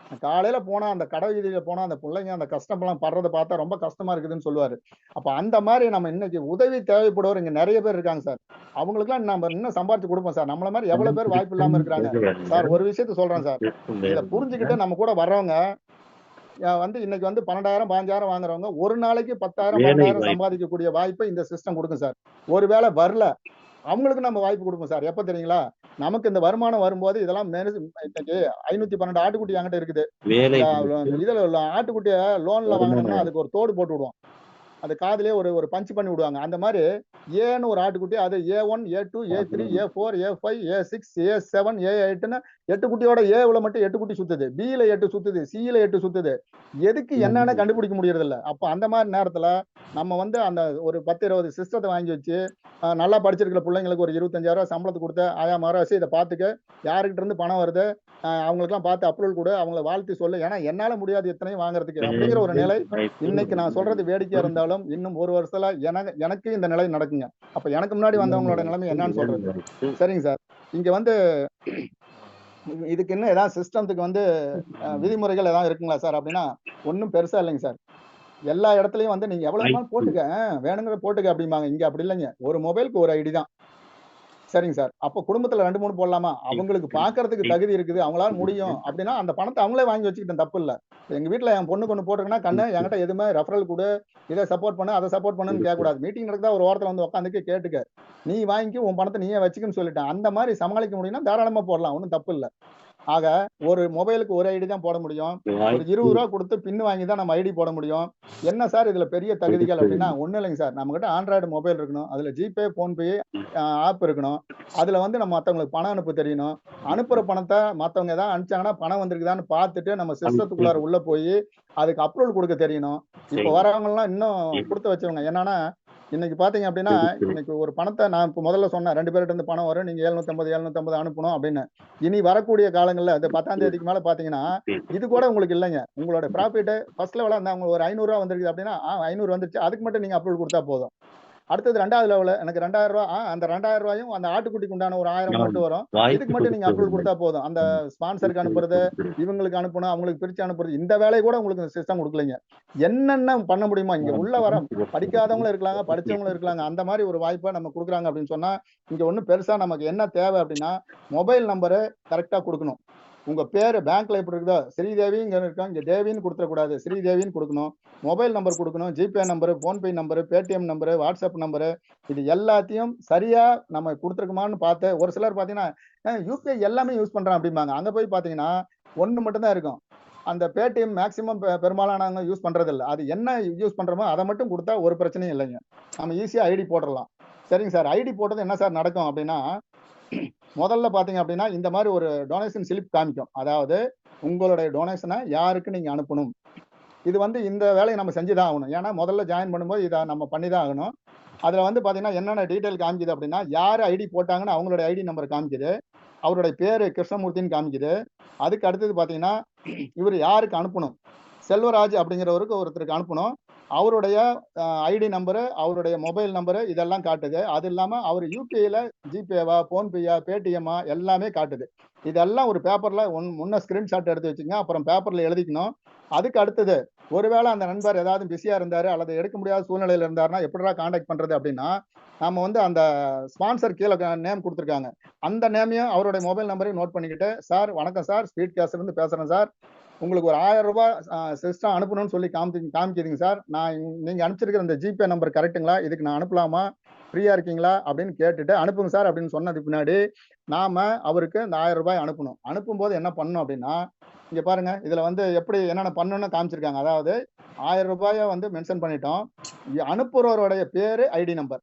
காலையில போனா அந்த கடை வீதியில போனா அந்த பிள்ளைங்க அந்த கஷ்டம் எல்லாம் படுறதை பார்த்தா ரொம்ப கஷ்டமா இருக்குதுன்னு சொல்லுவாரு. அப்ப அந்த மாதிரி நம்ம இன்னைக்கு உதவி தேவைப்படுவோர் இங்க நிறைய பேர் இருக்காங்க சார். அவங்களுக்கு எல்லாம் நம்ம இன்னும் சம்பாதிச்சு கொடுப்போம் சார். நம்மள மாதிரி எவ்வளவு பேர் வாய்ப்பு இல்லாம இருக்கிறாங்க சார். ஒரு விஷயத்த சொல்றேன் சார், இதை புரிஞ்சுக்கிட்டு நம்ம கூட வர்றவங்க வந்து இன்னைக்கு வந்து 12,000 15,000 வாங்குறவங்க ஒரு நாளைக்கு 10,000 12,000 சம்பாதிக்கக்கூடிய வாய்ப்பை இந்த சிஸ்டம் கொடுக்கும் சார். ஒருவேளை வரல அவங்களுக்கு நம்ம வாய்ப்பு கொடுப்போம் சார். எப்ப தெரியுங்களா, நமக்கு இந்த வருமானம் வரும்போது இதெல்லாம் இன்னைக்கு 512 ஆட்டுக்குட்டி என்கிட்ட இருக்குது. இதுல ஆட்டுக்குட்டிய லோன்ல வாங்கினோம்னா அதுக்கு ஒரு தோடு போட்டு விடுவோம். அது காதுலயே ஒரு பஞ்ச் பண்ணி விடுவாங்க. அந்த மாதிரி ஏன்னு ஒரு ஆட்டுக்குட்டி, அது A1 A2 A3 A4 A5 A6 A7 A8ன்னு 8 குட்டியோட ஏவுல மட்டும் 8 குட்டி சுத்துது, பில 8 சுத்துது, சில 8 சுத்துது. எதுக்கு என்னன்னு கண்டுபிடிக்க முடியறது இல்ல. அப்ப அந்த மாதிரி நேரத்துல நம்ம வந்து அந்த ஒரு 10-20 சிஸ்டத்தை வாங்கி வச்சு நல்லா படிச்சிருக்கிற பிள்ளைங்களுக்கு ஒரு 25,000 சம்பளத்தை கொடுத்து ஆயா மரவாசி இதை பார்த்துக்க, யாருக்கிட்ட இருந்து பணம் வருது அவங்களுக்கு எல்லாம் பார்த்து அப்ரூவல் கொடு, அவங்களை வாழ்த்து சொல்லு, ஏன்னா என்னால முடியாது எத்தனையும் வாங்குறதுக்கு அப்படிங்கிற ஒரு நிலை. இன்னைக்கு நான் சொல்றது வேடிக்கையா இருந்தாலும் இன்னும் ஒரு வருஷத்துல எனக்கு இந்த நிலை நடக்குங்க. அப்ப எனக்கு முன்னாடி வந்தவங்களோட நிலைமை என்னன்னு சொல்றது. சரிங்க சார், இங்க வந்து இதுக்கு இன்னும் ஏதாவது சிஸ்டத்துக்கு வந்து விதிமுறைகள் ஏதாவது இருக்குங்களா சார் அப்படின்னா ஒன்றும் பெருசா இல்லைங்க சார். எல்லா இடத்துலயும் வந்து நீங்க எவ்வளவு வேணாலும் போட்டுக்க, வேணுங்கிற போட்டுக்க அப்படிம்பாங்க. இங்க அப்படி இல்லைங்க. ஒரு மொபைலுக்கு ஒரு ஐடி தான். சரிங்க சார். அப்போ குடும்பத்துல 2, 3 போடலாமா? அவங்களுக்கு பார்க்கறதுக்கு தகுதி இருக்குது. அவங்களால முடியும் அப்படின்னா, அந்த பணத்த அவங்களே வாங்கி வச்சுக்கிட்டும் தப்பு இல்ல. எங்க வீட்ல என் பொண்ணுக்கு ஒண்ணு போட்டிருக்குன்னா, "கண்ணு என்கிட்ட எதுவுமே ரெஃபரல் குடு. இத சப்போர்ட் பண்ணு, அத சப்போர்ட் பண்ணுன்னு" கேட்கக்கூடாது. மீட்டிங் நடக்குதா ஒரு ஓரத்துல வந்து உட்காந்துட்டு கேட்டுக்க. நீ வாங்கிக்க, உன் பணத்த நீயே வச்சுக்கன்னு சொல்லிட்டேன். அந்த மாரி சமாளிக்க முடியும்னா தாராளமா போடலாம். ஒண்ணும் தப்பு இல்ல. ஆக ஒரு மொபைலுக்கு ஒரு ஐடி தான் போட முடியும். ஒரு ரூ. 20 குடுத்து பின் வாங்கி தான் நம்ம ஐடி போட முடியும். என்ன சார் இதுல பெரிய தகுதிகள் அப்படின்னா, ஒண்ணும் இல்லைங்க சார். நம்மகிட்ட ஆண்ட்ராய்டு மொபைல் இருக்கணும். அதுல ஜிபே, ஃபோன்பே ஆப் இருக்கணும். அதுல வந்து நம்ம மத்தவங்களுக்கு பணம் அனுப்ப தெரியணும். அனுப்புற பணத்த மத்தவங்க ஏதாவது அனுப்பிச்சாங்கன்னா, பணம் வந்திருக்குதான்னு பார்த்துட்டு நம்ம சிஸ்டத்துக்குள்ளார உள்ள போயி, அதுக்கு அப்ரூவல் குடுக்க தெரியணும். இப்ப வரவங்கலாம் இன்னும் குடுத்து வச்சவங்க. என்னன்னா, இன்னைக்கு பார்த்தீங்க அப்படின்னா, இன்னைக்கு ஒரு பணத்த நான் இப்ப முதல்ல சொன்னேன். 2 பேர்ட்ட இருந்து பணம் வரும். நீங்க 750 அனுப்பணும் அப்படின்னு. இனி வரக்கூடிய காலங்கள்ல இந்த 10ஆம் தேதிக்கு மேல பார்த்தீங்கன்னா, இது கூட உங்களுக்கு இல்லைங்க. உங்களோட ப்ராஃபிட் ஃபர்ஸ்ட் லெவலா இருந்தா உங்களுக்கு ஒரு ரூ. 500 வந்திருக்குது அப்படின்னா, 500 வந்துருச்சு. அதுக்கு மட்டும் நீங்க அப்ரூவல் குடுத்தா போதும். அடுத்தது 2வது லெவலு எனக்கு ரூ. 2000 அந்த ரூ. 2000யும் அந்த ஆட்டுக்குட்டிக்கு உண்டான ஒரு 1000 மட்டும் வரும். இதுக்கு மட்டும் நீங்க அப்ரூவல் குடுத்தா போதும். அந்த ஸ்பான்சருக்கு அனுப்புறது, இவங்களுக்கு அனுப்பணும், அவங்களுக்கு பிரிச்சு அனுப்புறது, இந்த வேலைய கூட உங்களுக்கு இந்த சிஸ்டம் குடுக்கலைங்க. என்னென்ன பண்ண முடியுமோ இங்க உள்ள வர படிக்காதவங்களும் இருக்கலாங்க, படிச்சவங்களும் இருக்கலாங்க. அந்த மாரி ஒரு வாய்ப்ப நம்ம குடுக்குறாங்க அப்படின்னு சொன்னா, இங்க ஒண்ணும் பெருசா நமக்கு என்ன தேவை அப்படின்னா, மொபைல் நம்பரு கரெக்ட்டா குடுக்கணும். உங்க பேரு பேங்க்ல எப்படி இருக்குதோ, ஸ்ரீதேவிங்கிற இருக்கும். இங்க தேவின்னு குடுத்துறக்கூடாது. ஸ்ரீதேவின்னு குடுக்கணும். மொபைல் நம்பர் குடுக்கணும். GPay number, PhonePe number, Paytm number, WhatsApp number இது எல்லாத்தையும் சரியா நம்ம குடுத்துருக்கோமான்னு பார்த்து ஒரு சிலர் பார்த்தீங்கன்னா, யுபிஐ எல்லாமே யூஸ் பண்றேன் அப்படிம்பாங்க. அங்க போய் பார்த்தீங்கன்னா, 1 மட்டும் தான் இருக்கும். அந்த பேடிஎம் மேக்ஸிமம் பெரும்பாலானவங்க யூஸ் பண்றதில்ல. அது என்ன யூஸ் பண்றோமோ அத மட்டும் குடுத்தா ஒரு பிரச்சனையும் இல்லைங்க. நம்ம ஈஸியா ஐடி போட்டுறலாம். சரிங்க சார். ஐடி போட்டது என்ன சார் நடக்கும் அப்படின்னா, முதல்ல பார்த்தீங்க அப்படின்னா, இந்த மாரி ஒரு டொனேஷன் ஸ்லிப் காமிக்கும். அதாவது உங்களுடைய டொனேஷன யாருக்கு நீங்க அனுப்பணும். இது வந்து இந்த வேலைய நம்ம செஞ்சு தான் ஆகணும். ஏன்னா முதல்ல ஜாயின் பண்ணும்போது இத நம்ம பண்ணி தான் ஆகணும். அதுல வந்து பார்த்தீங்கன்னா, என்னென்ன டீட்டெயில் காமிக்குது அப்படின்னா, யாரு ஐடி போட்டாங்கன்னு அவங்களுடைய ஐடி நம்பர் காமிக்குது. அவருடைய பேரு கிருஷ்ணமூர்த்தின்னு காமிக்குது. அதுக்கு அடுத்தது பார்த்தீங்கன்னா, இவரு யாருக்கு அனுப்பணும். செல்வராஜ் அப்படிங்கிறவருக்கு ஒருத்தருக்கு அனுப்பணும். அவருடைய ஐடி நம்பரு, அவருடைய மொபைல் நம்பரு இதெல்லாம் காட்டுது. அது இல்லாம அவரு யுபிஐல ஜிபேவா, ஃபோன்பேயா, பேடிஎம்மா எல்லாமே காட்டுது. இதெல்லாம் ஒரு பேப்பர்ல முன்ன ஸ்கிரீன்ஷாட் எடுத்து வச்சுக்கங்க. அப்புறம் பேப்பர்ல எழுதிக்கணும். அதுக்கு அடுத்தது, ஒருவேளை அந்த நண்பர் ஏதாவது பிஸியா இருந்தாரு அல்லது எடுக்க முடியாத சூழ்நிலையில இருந்தாருன்னா, எப்படிடா கான்டாக்ட் பண்றது அப்படின்னா, நாம வந்து அந்த ஸ்பான்சர் கீழ நேம் குடுத்துருக்காங்க. அந்த நேமையும் அவருடைய மொபைல் நம்பரையும் நோட் பண்ணிக்கிட்டு, "சார் வணக்கம் சார். ஸ்பீட் கேஸ்ல இருந்து பேசுறேன் சார். உங்களுக்கு ஒரு ரூ. 1000 சிஸ்டம் அனுப்பணும்னு சொல்லி காமிக்குதுங்க சார். நீங்க அனுப்பிச்சிருக்கிற இந்த ஜிபே நம்பர் கரெக்ட்டுங்களா? இதுக்கு நான் அனுப்பலாமா? ஃப்ரீயா இருக்கீங்களா?" அப்படின்னு கேட்டுட்டு, "அனுப்புங்க சார்" அப்படின்னு சொன்னதுக்கு பின்னாடி, நாம அவருக்கு இந்த ரூ. 1000 அனுப்பணும். அனுப்பும்போது என்ன பண்ணணும் அப்படின்னா, இங்க பாருங்க. இதுல வந்து எப்படி என்னென்ன பண்ணணும்னு காமிச்சிருக்காங்க. அதாவது ரூ. 1000 வந்து மென்ஷன் பண்ணிட்டோம். அனுப்புறவருடைய பேரு, ஐடி நம்பர்.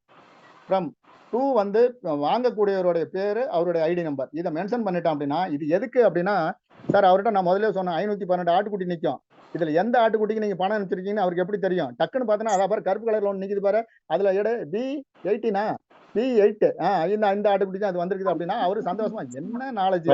ஃப்ரம் டூ வந்து வாங்கக்கூடியவருடைய பேரு, அவருடைய ஐடி நம்பர். இத மென்ஷன் பண்ணிட்டோம் அப்படின்னா, இது எதுக்கு அப்படின்னா, சார் அவர்ட்ட நான் முதல்லயே சொன்னேன் 512 ஆட்டுக்குட்டி நிக்கும். இதுல எந்த ஆட்டுக்குட்டிக்கு நீங்க பணம் அனுப்பிச்சிருக்கீங்கன்னு அவருக்கு எப்படி தெரியும்? டக்குன்னு பார்த்தோன்னா, அதா பாரு கருப்பு கலர்ல ஒண்ணு நிக்குது பாரு. அதுல எடு B18 B8 இந்த ஆட்டுக்குட்டி தான் அது வந்திருக்குது அப்படின்னா, அவரு சந்தோஷமா என்ன நாலேட்ஜ்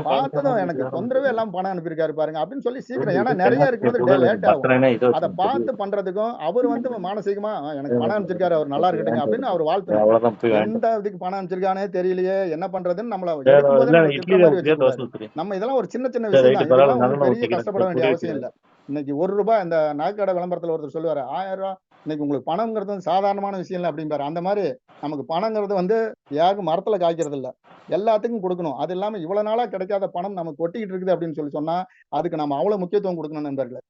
பார்த்ததும் எனக்கு தொந்தரவே இல்லாம பணம் அனுப்பியிருக்காரு பாருங்க அப்படின்னு சொல்லி சீக்கிரம் ஏன்னா நிறைய இருக்கும்போது லேட் ஆகும். அத பார்த்து பண்றதுக்கும் அவர் வந்து மானசீகமா எனக்கு பணம் அனுப்பிச்சிருக்காரு அவர் நல்லா இருக்கட்டுங்க அப்படின்னு அவர் வாழ்த்தணும். எந்த இதுக்கு பணம் அனுப்பிச்சிருக்கானே தெரியலையே என்ன பண்றதுன்னு நம்மள எடுக்கும்போது நம்ம திட்டுற மாதிரி வச்சுக்கூடாது. நம்ம இதெல்லாம் ஒரு சின்ன சின்ன விஷயம் தான். இதெல்லாம் ஒண்ணும் பெரிய கஷ்டப்பட வேண்டிய அவசியம் இல்ல. இன்னைக்கு ரூ. 1 இந்த நகைக்கடை விளம்பரத்துல ஒருத்தர் சொல்லுவாரு, ரூ. 1000 இன்னைக்கு உங்களுக்கு பணம்ங்கிறது வந்து சாதாரணமான விஷயம் இல்ல அப்படிம்பாரு. அந்த மாதிரி நமக்கு பணங்கிறது வந்து யாருக்கும் மரத்துல காய்க்கிறது இல்ல. எல்லாத்துக்கும் குடுக்கணும். அது இல்லாம இவ்வளவு நாளா கிடைக்காத பணம் நமக்கு கொட்டிக்கிட்டு இருக்குது அப்படின்னு சொன்னா, அதுக்கு நம்ம அவ்வளவு முக்கியத்துவம் குடுக்கணும் நண்பர்களே.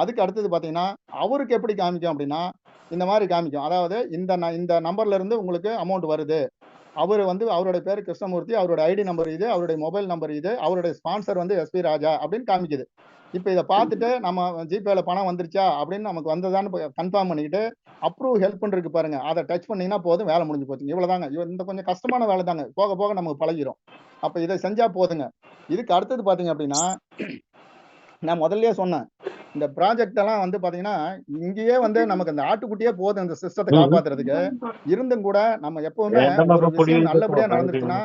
அதுக்கு அடுத்தது பார்த்தீங்கன்னா, அவருக்கு எப்படி காமிக்கும் அப்படின்னா, இந்த மாரி காமிக்கும். அதாவது இந்த நம்பர்ல இருந்து உங்களுக்கு அமௌண்ட் வருது. அவரு வந்து அவருடைய பேரு கிருஷ்ணமூர்த்தி, அவருடைய ஐடி நம்பர் இது, அவருடைய மொபைல் நம்பர் இது, அவருடைய ஸ்பான்சர் வந்து எஸ்பி ராஜா அப்படின்னு காமிக்குது. இப்ப இத பார்த்துட்டு நம்ம ஜிபேல பணம் வந்துருச்சா அப்படின்னு நமக்கு வந்ததான்னு கன்ஃபார்ம் பண்ணிக்கிட்டு, அப்ரூவ் ஹெல்ப்ன்னு இருக்கு பாருங்க. அத டச் பண்ணீங்கன்னா போதும் வேலை முடிஞ்சு போச்சுங்க. இவ்வளவுதாங்க. இந்த கொஞ்சம் கஷ்டமான வேலை தாங்க. போக போக நமக்கு பழகிரும். அப்ப இத செஞ்சா போதுங்க. இதுக்கு அடுத்தது பார்த்தீங்க அப்படின்னா, நான் முதல்லயே சொன்னேன். இந்த ப்ராஜெக்ட் எல்லாம் வந்து பாத்தீங்கன்னா, இங்கேயே வந்து நமக்கு அந்த ஆட்டுக்குட்டியே போதும் இந்த சிஸ்டத்த காப்பாத்துறதுக்கு. இருந்தும் கூட நம்ம எப்பவுமே ஒரு விஷயம் நல்லபடியா நடந்துருச்சுன்னா,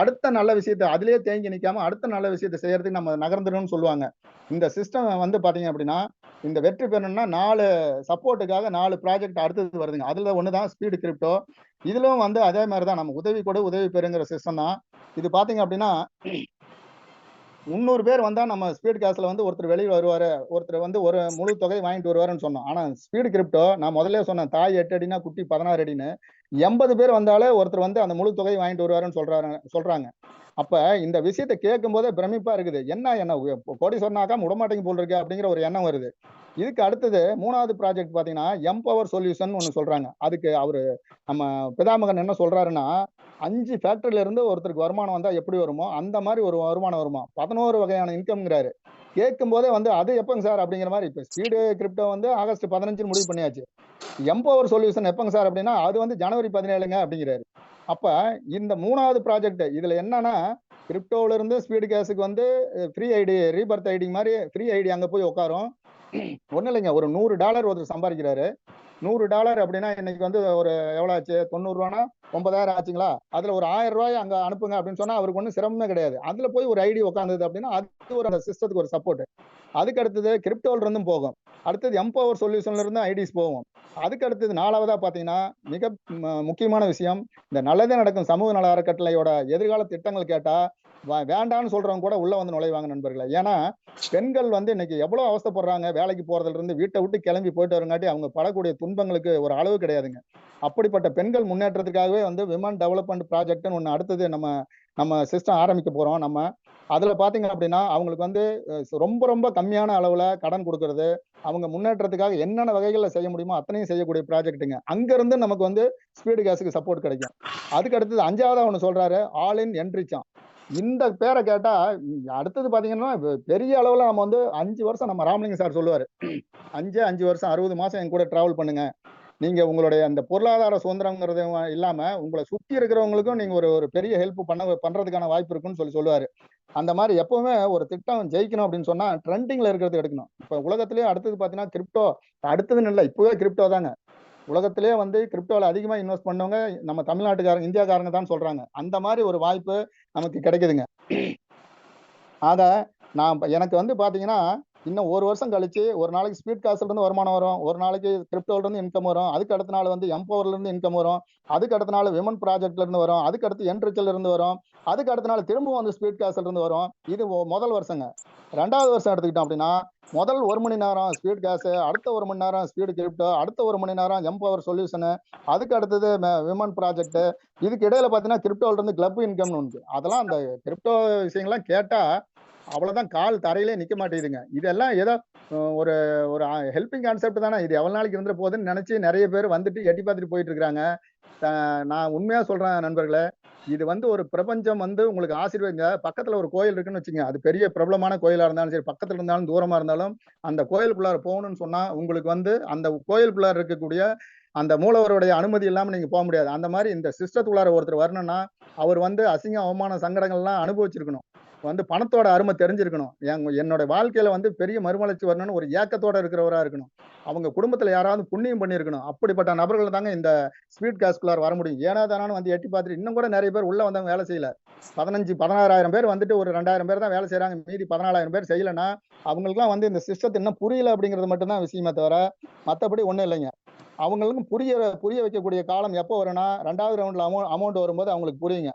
அடுத்த நல்ல விஷயத்த அதிலேயே தேங்கி நிக்காம, அடுத்த நல்ல விஷயத்த செய்யறதுக்கு நம்ம நகர்ந்துடணும்னு சொல்லுவாங்க. இந்த சிஸ்டம் வந்து பாத்தீங்க அப்படின்னா, இந்த வெற்றி பெறணும்னா 4 சப்போர்ட்டுக்காக 4 ப்ராஜெக்ட் அடுத்தது வருதுங்க. அதுல ஒண்ணு தான் ஸ்பீடு கிரிப்டோ. இதுலும் வந்து அதே மாரி தான் நம்ம உதவி கொடு, உதவி பெறுங்கிற சிஸ்டம் தான். இது பாத்தீங்க அப்படின்னா 300 பேர் வந்தா நம்ம ஸ்பீட் காசுல வந்து ஒருத்தர் வெளியில் வருவாரு, ஒருத்தர் வந்து ஒரு முழு தொகை வாங்கிட்டு வருவாருன்னு சொன்னோம். ஆனா ஸ்பீடு கிரிப்டோ நான் முதல்ல சொன்னேன், தாய் 8 அடினா குட்டி 16 அடின்னு. 80 பேர் வந்தாலே ஒருத்தர் வந்து அந்த முழு தொகை வாங்கிட்டு வருவாருன்னு சொல்றாங்க. அப்ப இந்த விஷயத்தை கேட்கும் போதே பிரமிப்பா இருக்குது. என்ன கோடீஸ்வரனாக்கா விடமாட்டேங்க போல் இருக்கு அப்படிங்கிற ஒரு எண்ணம் வருது. இதுக்கு அடுத்தது 3வது ப்ராஜெக்ட் பாத்தீங்கன்னா எம்பவர் சொல்யூஷன் ஒன்னு சொல்றாங்க. அதுக்கு அவரு நம்ம பிதாமகன் என்ன சொல்றாருன்னா, 5 ஃபேக்டரியில இருந்து ஒருத்தருக்கு வருமானம் வந்தா எப்படி வருமோ அந்த மாதிரி ஒரு வருமானம் வருமா, 11 வகையான இன்கம்ங்கிறாரு. கேட்கும் போதே வந்து அது எப்பங்க சார் அப்படிங்கிற மாதிரி. இப்ப ஸ்பீடு கிரிப்டோ வந்து ஆகஸ்ட் 15 முடிவு பண்ணியாச்சு. எம்பவர் சொல்யூஷன் எப்பங்க சார் அப்படின்னா அது வந்து ஜனவரி 17ங்க அப்படிங்கிறாரு. அப்ப இந்த 3வது ப்ராஜெக்ட் இதுல என்னன்னா, கிரிப்டோல இருந்து ஸ்பீடு கேஸுக்கு வந்து ஃப்ரீ ஐடி, ரீபர்த் ஐடி மாதிரி ஃப்ரீ ஐடி அங்க போய் உட்காரும். ஒண்ணு இல்லைங்க, ஒரு $100 ஒருத்தர் சம்பாதிக்கிறாரு. $100 அப்படின்னா இன்னைக்கு வந்து ஒரு எவ்வளவு ஆச்சு, 90 ரூபானா 9,000 ஆச்சுங்களா. அதுல ஒரு 1000 ரூபாய் அங்க அனுப்புங்க அப்படின்னு சொன்னா அவருக்கு ஒன்றும் சிரமமே கிடையாது. அதுல போய் ஒரு ஐடி உட்காந்தது அப்படின்னா அது ஒரு அந்த சிஸ்டத்துக்கு ஒரு சப்போர்ட். அதுக்கு அடுத்தது கிரிப்டோல இருந்தும் போகும். அடுத்தது எம்பவர் சொல்யூஷன்ல இருந்து ஐடிஸ் போகும். அதுக்கு அடுத்தது 4வதா பாத்தீங்கன்னா மிக முக்கியமான விஷயம், இந்த நல்லதே நடக்கும் சமூக நல அறக்கட்டளையோட எதிர்கால திட்டங்கள் கேட்டா வேண்டான்னு சொல்றவங்க கூட உள்ள வந்து நுழைவாங்க நண்பர்களே. ஏன்னா பெண்கள் வந்து இன்னைக்கு எவ்வளவு அவஸ்தைப்படுறாங்க, வேலைக்கு போறதுல இருந்து வீட்டை விட்டு கிளம்பி போயிட்டு வரங்காட்டி அவங்க படக்கூடிய துன்பங்களுக்கு ஒரு அளவு கிடையாதுங்க. அப்படிப்பட்ட பெண்கள் முன்னேற்றத்துக்காகவே வந்து விமன் டெவலப்மெண்ட் ப்ராஜெக்ட்னு ஒண்ணு அடுத்தது நம்ம சிஸ்டம் ஆரம்பிக்க போறோம். நம்ம அதுல பாத்தீங்க அப்படின்னா அவங்களுக்கு வந்து ரொம்ப ரொம்ப கம்மியான அளவுல கடன் கொடுக்கறது, அவங்க முன்னேற்றத்துக்காக என்னென்ன வகைகள்ல செய்ய முடியுமோ அத்தனையும் செய்யக்கூடிய ப்ராஜெக்ட்டுங்க. அங்க இருந்து நமக்கு வந்து ஸ்பீடு கேஸுக்கு சப்போர்ட் கிடைக்கும். அதுக்கு அடுத்தது 5வதா ஒண்ணு சொல்றாரு, ஆல் இன் என்ரிச்சாம். இந்த பேரை கேட்டா அடுத்தது பாத்தீங்கன்னா பெரிய அளவுல நம்ம வந்து 5 வருஷம் நம்ம ராமலிங்க சார் சொல்லுவாரு, 5 வருஷம் 60 மாசம் என் கூட டிராவல் பண்ணுங்க. நீங்க உங்களுடைய அந்த பொருளாதார சுதந்திரம்ங்கிறது இல்லாம உங்களை சுத்தி இருக்கிறவங்களுக்கும் நீங்க ஒரு பெரிய ஹெல்ப் பண்றதுக்கான வாய்ப்பு இருக்குன்னு சொல்லுவாரு. அந்த மாதிரி எப்பவுமே ஒரு திட்டம் ஜெயிக்கணும் அப்படின்னு சொன்னா ட்ரெண்டிங்ல இருக்கிறது எடுக்கணும். இப்ப உலகத்திலேயே அடுத்தது பாத்தீங்கன்னா கிரிப்டோ, அடுத்ததுன்னு இல்லை இப்பவே கிரிப்டோ தாங்க. உலகத்திலேயே வந்து கிரிப்டோல அதிகமா இன்வெஸ்ட் பண்ணவங்க நம்ம தமிழ்நாட்டுக்காரங்க, இந்தியாக்காரங்க தான் சொல்றாங்க. அந்த மாதிரி ஒரு வாய்ப்பு நமக்கு கிடைக்குதுங்க. ஆக எனக்கு வந்து பாத்தீங்கன்னா இன்னும் 1 வருஷம் கழிச்சு ஒரு நாளைக்கு ஸ்பீட் காசுல இருந்து வருமானம் வரும், ஒரு நாளைக்கு கிரிப்டோல இருந்து இன்கம் வரும், அதுக்கு அடுத்த நாள் வந்து எம்பவர்ல இருந்து இன்கம் வரும், அதுக்கு அடுத்த நாள் விமன் ப்ராஜெக்ட்ல இருந்து வரும், அதுக்கு அடுத்து என்ரிச்சல் இருந்து வரும், அதுக்கு அடுத்த நாள் திரும்பவும் வந்து ஸ்பீட் காசுல இருந்து வரும். இது முதல் வருஷங்க. 2வது வருஷம் எடுத்துக்கிட்டோம் அப்படின்னா முதல் 1 மணி நேரம் ஸ்பீட் கேஸ், அடுத்த 1 மணி நேரம் ஸ்பீடு கிரிப்டோ, அடுத்த 1 மணி நேரம் எம்பவர் சொல்யூஷனு, அதுக்கு அடுத்தது விமன் ப்ராஜெக்ட். இதுக்கு இடையில பாத்தீங்கன்னா கிரிப்டோல இருந்து கிளப் இன்கம்னு உண்டு. அதெல்லாம் அந்த கிரிப்டோ விஷயங்கள்லாம் கேட்டா அவ்வளவுதான், கால் தரையிலே நிக்க மாட்டேங்குதுங்க. இதெல்லாம் ஏதோ ஒரு ஒரு ஹெல்பிங் கான்செப்ட் தானே, இது எவ்வளவு நாளைக்கு இருந்துற போகுதுன்னு நினைச்சு நிறைய பேர் வந்துட்டு எட்டி பார்த்துட்டு போயிட்டு இருக்காங்க. நான் உண்மையா சொல்றேன் நண்பர்களே, இது வந்து ஒரு பிரபஞ்சம் வந்து உங்களுக்கு ஆசீர்வதிங்க. பக்கத்துல ஒரு கோயில் இருக்குன்னு வச்சுங்க, அது பெரிய பிரபலமான கோயிலா இருந்தாலும் சரி, பக்கத்துல இருந்தாலும் தூரமா இருந்தாலும் அந்த கோயிலுக்குள்ளார போகணும்னு சொன்னா உங்களுக்கு வந்து அந்த கோயிலுக்குள்ளார இருக்கக்கூடிய அந்த மூலவருடைய அனுமதி இல்லாம நீங்க போக முடியாது. அந்த மாதிரி இந்த சிஸ்டத்துக்குள்ளார ஒருத்தர் வரணும்னா அவர் வந்து அசிங்க அவமான சங்கடங்கள்லாம் அனுபவிச்சிருக்கணும், வந்து பணத்தோட அருமை தெரிஞ்சிருக்கணும், என்னோட வாழ்க்கையில வந்து பெரிய மறுமலர்ச்சி வரணும்னு ஒரு ஏக்கத்தோட இருக்கிறவரா இருக்கணும், அவங்க குடும்பத்துல யாராவது புண்ணியம் பண்ணியிருக்கணும். அப்படிப்பட்ட நபர்கள் தாங்க இந்த ஸ்பீட் காஸ்குள்ளார் வர முடியும். ஏன்னா தானு வந்து எட்டி பார்த்துட்டு இன்னும் கூட நிறைய பேர் உள்ள வந்தவங்க வேலை செய்யல. 16,000 பேர் வந்துட்டு ஒரு 2,000 பேர் தான் வேலை செய்யறாங்க, மீதி 14,000 பேர் செய்யலைன்னா அவங்களுக்குலாம் வந்து இந்த சிஸ்டத்தை இன்னும் புரியல அப்படிங்கிறது மட்டும்தான் விஷயமே தவிர மற்றபடி ஒண்ணும் இல்லைங்க. அவங்களுக்கும் புரிய வைக்கக்கூடிய காலம் எப்போ வரும்னா 2வது ரவுண்ட்ல அமௌண்ட் வரும்போது அவங்களுக்கு புரியுங்க.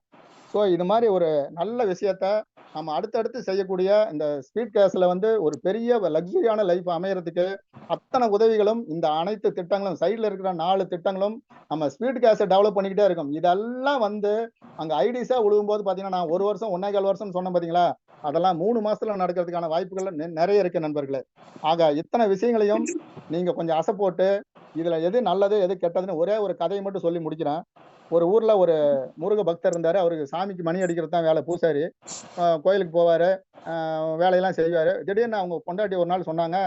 ஸோ இது மாதிரி ஒரு நல்ல விஷயத்த நம்ம அடுத்தடுத்து செய்யக்கூடிய இந்த ஸ்பீட் கேஸ்ல வந்து ஒரு பெரிய லக்ஸரியான லைஃப் அமையறதுக்கு அத்தனை உதவிகளும் இந்த அனைத்து திட்டங்களும் சைட்ல இருக்கிற 4 திட்டங்களும் நம்ம ஸ்பீட் கேஸை டெவலப் பண்ணிக்கிட்டே இருக்கும். இதெல்லாம் வந்து அங்க ஐடிஸா விழுகும் போது பாத்தீங்கன்னா நான் 1 வருஷம் 1.25 வருஷம் சொன்னேன் பாத்தீங்களா, அதெல்லாம் 3 மாசத்துல நடக்கிறதுக்கான வாய்ப்புகள் நிறைய இருக்கு நண்பர்களே. ஆக இத்தனை விஷயங்களையும் நீங்க கொஞ்சம் அசை போட்டு இதுல எது நல்லது எது கெட்டதுன்னு ஒரே ஒரு கதையை மட்டும் சொல்லி முடிக்கிறேன். ஒரு ஊர்ல ஒரு முருக பக்தர் இருந்தாரு. அவருக்கு சாமிக்கு மணி அடிக்கிறது தான் வேலை, பூசாரி. கோயிலுக்கு போவாரு, வேலையெல்லாம் செய்வாரு. திடீர்னு அவங்க பொண்டாட்டி ஒரு நாள் சொன்னாங்க,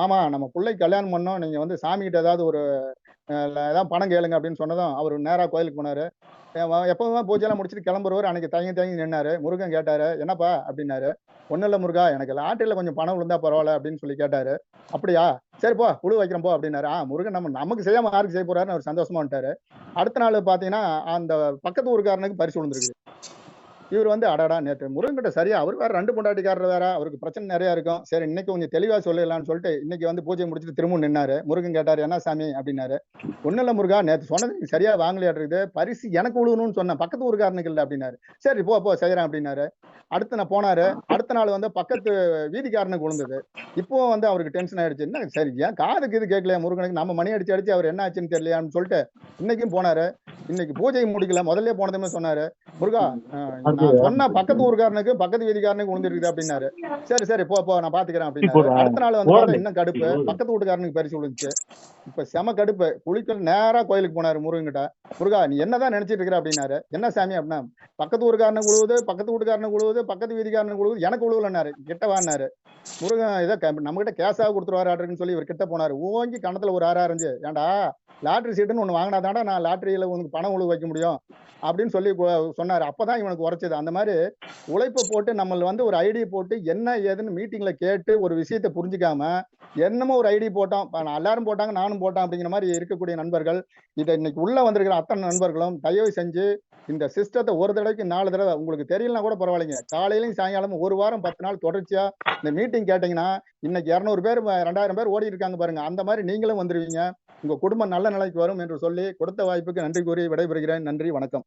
மாமா நம்ம பிள்ளைக்கு கல்யாணம் பண்ணோம், நீங்க வந்து சாமிகிட்ட ஏதாவது ஒரு ஏதாவது பணம் கேளுங்க அப்படின்னு சொன்னதும் அவர் நேரா கோயிலுக்கு போனாரு. எப்பவுமே பூஜையெல்லாம் முடிச்சுட்டு கிளம்புறவர் அன்னைக்கு தயங்கி நின்னாரு. முருகன் கேட்டாரு, என்னப்பா அப்படின்னாரு. ஒன்னும் இல்ல முருகா, எனக்கு லாட்டரியில கொஞ்சம் பணம் விழுந்தா பரவாயில்ல அப்படின்னு சொல்லி கேட்டாரு. அப்படியா, சரி போ குழு வைக்கிறோம் போ அப்படின்னாரு. முருகன் நமக்கு செய்யாம யாருக்கு செய்ய போறாருன்னு அவர் சந்தோஷமா வந்துட்டாரு. அடுத்த நாள் பாத்தீங்கன்னா அந்த பக்கத்து ஊருக்காரனுக்கு பரிசு விழுந்திருக்கு. இவர் வந்து அடடா நேற்று முருகன்கிட்ட சரியா அவர் வேற 2 பொண்டாட்டிக்காரர் வேற, அவருக்கு பிரச்சனை நிறைய இருக்கும். சரி இன்னைக்கு கொஞ்சம் தெளிவா சொல்லிடலாம்னு சொல்லிட்டு இன்னைக்கு வந்து பூஜை முடிச்சுட்டு திரும்ப நின்னாரு. முருகன் கேட்டாரு, என்ன சாமி அப்படின்னாரு. ஒண்ணும் இல்ல முருகா, நேற்று சொன்னது நீ சரியா வாங்கலையாட்டு, பரிசு எனக்கு விழுகணும்னு சொன்னேன், பக்கத்து ஊருக்காரனுக்கு இல்லை அப்படின்னாரு. சரி போ போ செய்யறேன் அப்படின்னாரு. அடுத்து நான் போனாரு. அடுத்த நாள் வந்து பக்கத்து வீதிக்காரனுக்கு விழுந்தது. இப்பவும் வந்து அவருக்கு டென்ஷன் ஆயிடுச்சு. என்ன சரி ஏன் காதுக்கு இது கேட்கலையா முருகனுக்கு, நம்ம மணி அடிச்சு அடிச்சு அவர் என்ன ஆச்சுன்னு தெரியலையான்னு சொல்லிட்டு இன்னைக்கும் போனாரு. இன்னைக்கு பூஜை முடிக்கல, முதல்ல போனதுமே சொன்னாரு, முருகா நான் சொன்ன பக்கத்து ஊருக்காரனுக்கு பக்கத்து வீதிக்காரனுக்கு விழுந்துருக்குது அப்படின்னாரு. சரி சரி போ போ நான் பாத்துக்கிறேன் அப்படின்னாரு. அடுத்த நாள் வந்து பார்த்தா இன்னும் கடுப்பு, பக்கத்து வீட்டுக்காரனுக்கு பரிசு விழுந்துச்சு. இப்ப செம கடுப்பு, குளிக்க நேரா கோயிலுக்கு போனாரு முருகன் கிட்ட. முருகா நீ என்னதான் நினைச்சிட்டு இருக்கிற அப்படின்னாரு. என்ன சாமி அப்படின்னா, பக்கத்து ஊருக்காரனுக்கு உழுவுது, பக்கத்து வீட்டுக்காரனுக்கு உழுவுது, பக்கத்து வீதிக்காரனுக்கு உழுவுது, எனக்கு உழுவலன்னாரு. கிட்ட வான்னாரு. முருகன் இதை நம்ம கிட்ட கேஸாக கொடுத்துருவாரு ஆர்டர்னு சொல்லி இவர் கிட்ட போனாரு. ஓங்கி கணத்துல ஒரு அரைஞ்சு, ஏன்டா லாட்டரி சீட்டுன்னு ஒண்ணு வாங்கினாதான்டா நான் லாட்டரியில உனக்கு பணம் உழுவு வைக்க முடியும் அப்படின்னு சொல்லி சொன்னாரு. அப்பதான் இவனுக்கு உரைச்சது. அந்த மாதிரி உழைப்பை போட்டு நம்ம வந்து ஒரு ஐடி போட்டு என்ன ஏதுன்னு மீட்டிங்ல கேட்டு ஒரு விஷயத்தை புரிஞ்சுக்காம என்னமோ ஒரு ஐடி போட்டோம், எல்லாரும் போட்டாங்க நானும் போட்டேன் அப்படிங்கிற மாதிரி இருக்கக்கூடிய நண்பர்கள், இதை இன்னைக்கு உள்ள வந்திருக்கிற அத்தனை நண்பர்களும் தயவு செஞ்சு இந்த சிஸ்டத்தை ஒரு தடவைக்கு 4 தடவை, உங்களுக்கு தெரியலனா கூட பரவாயில்லைங்க, காலையிலையும் சாயங்காலமும் ஒரு வாரம் 10 நாள் தொடர்ச்சியா இந்த மீட்டிங் கேட்டீங்கன்னா இன்னைக்கு 200 பேர் 2000 பேர் ஓடி இருக்காங்க பாருங்க, அந்த மாதிரி நீங்களும் வந்துருவீங்க. உங்க குடும்பம் நல்ல நிலைக்கு வரும் என்று சொல்லி கொடுத்த வாய்ப்புக்கு நன்றி கூறி விடைபெறுகிறேன். நன்றி, வணக்கம்.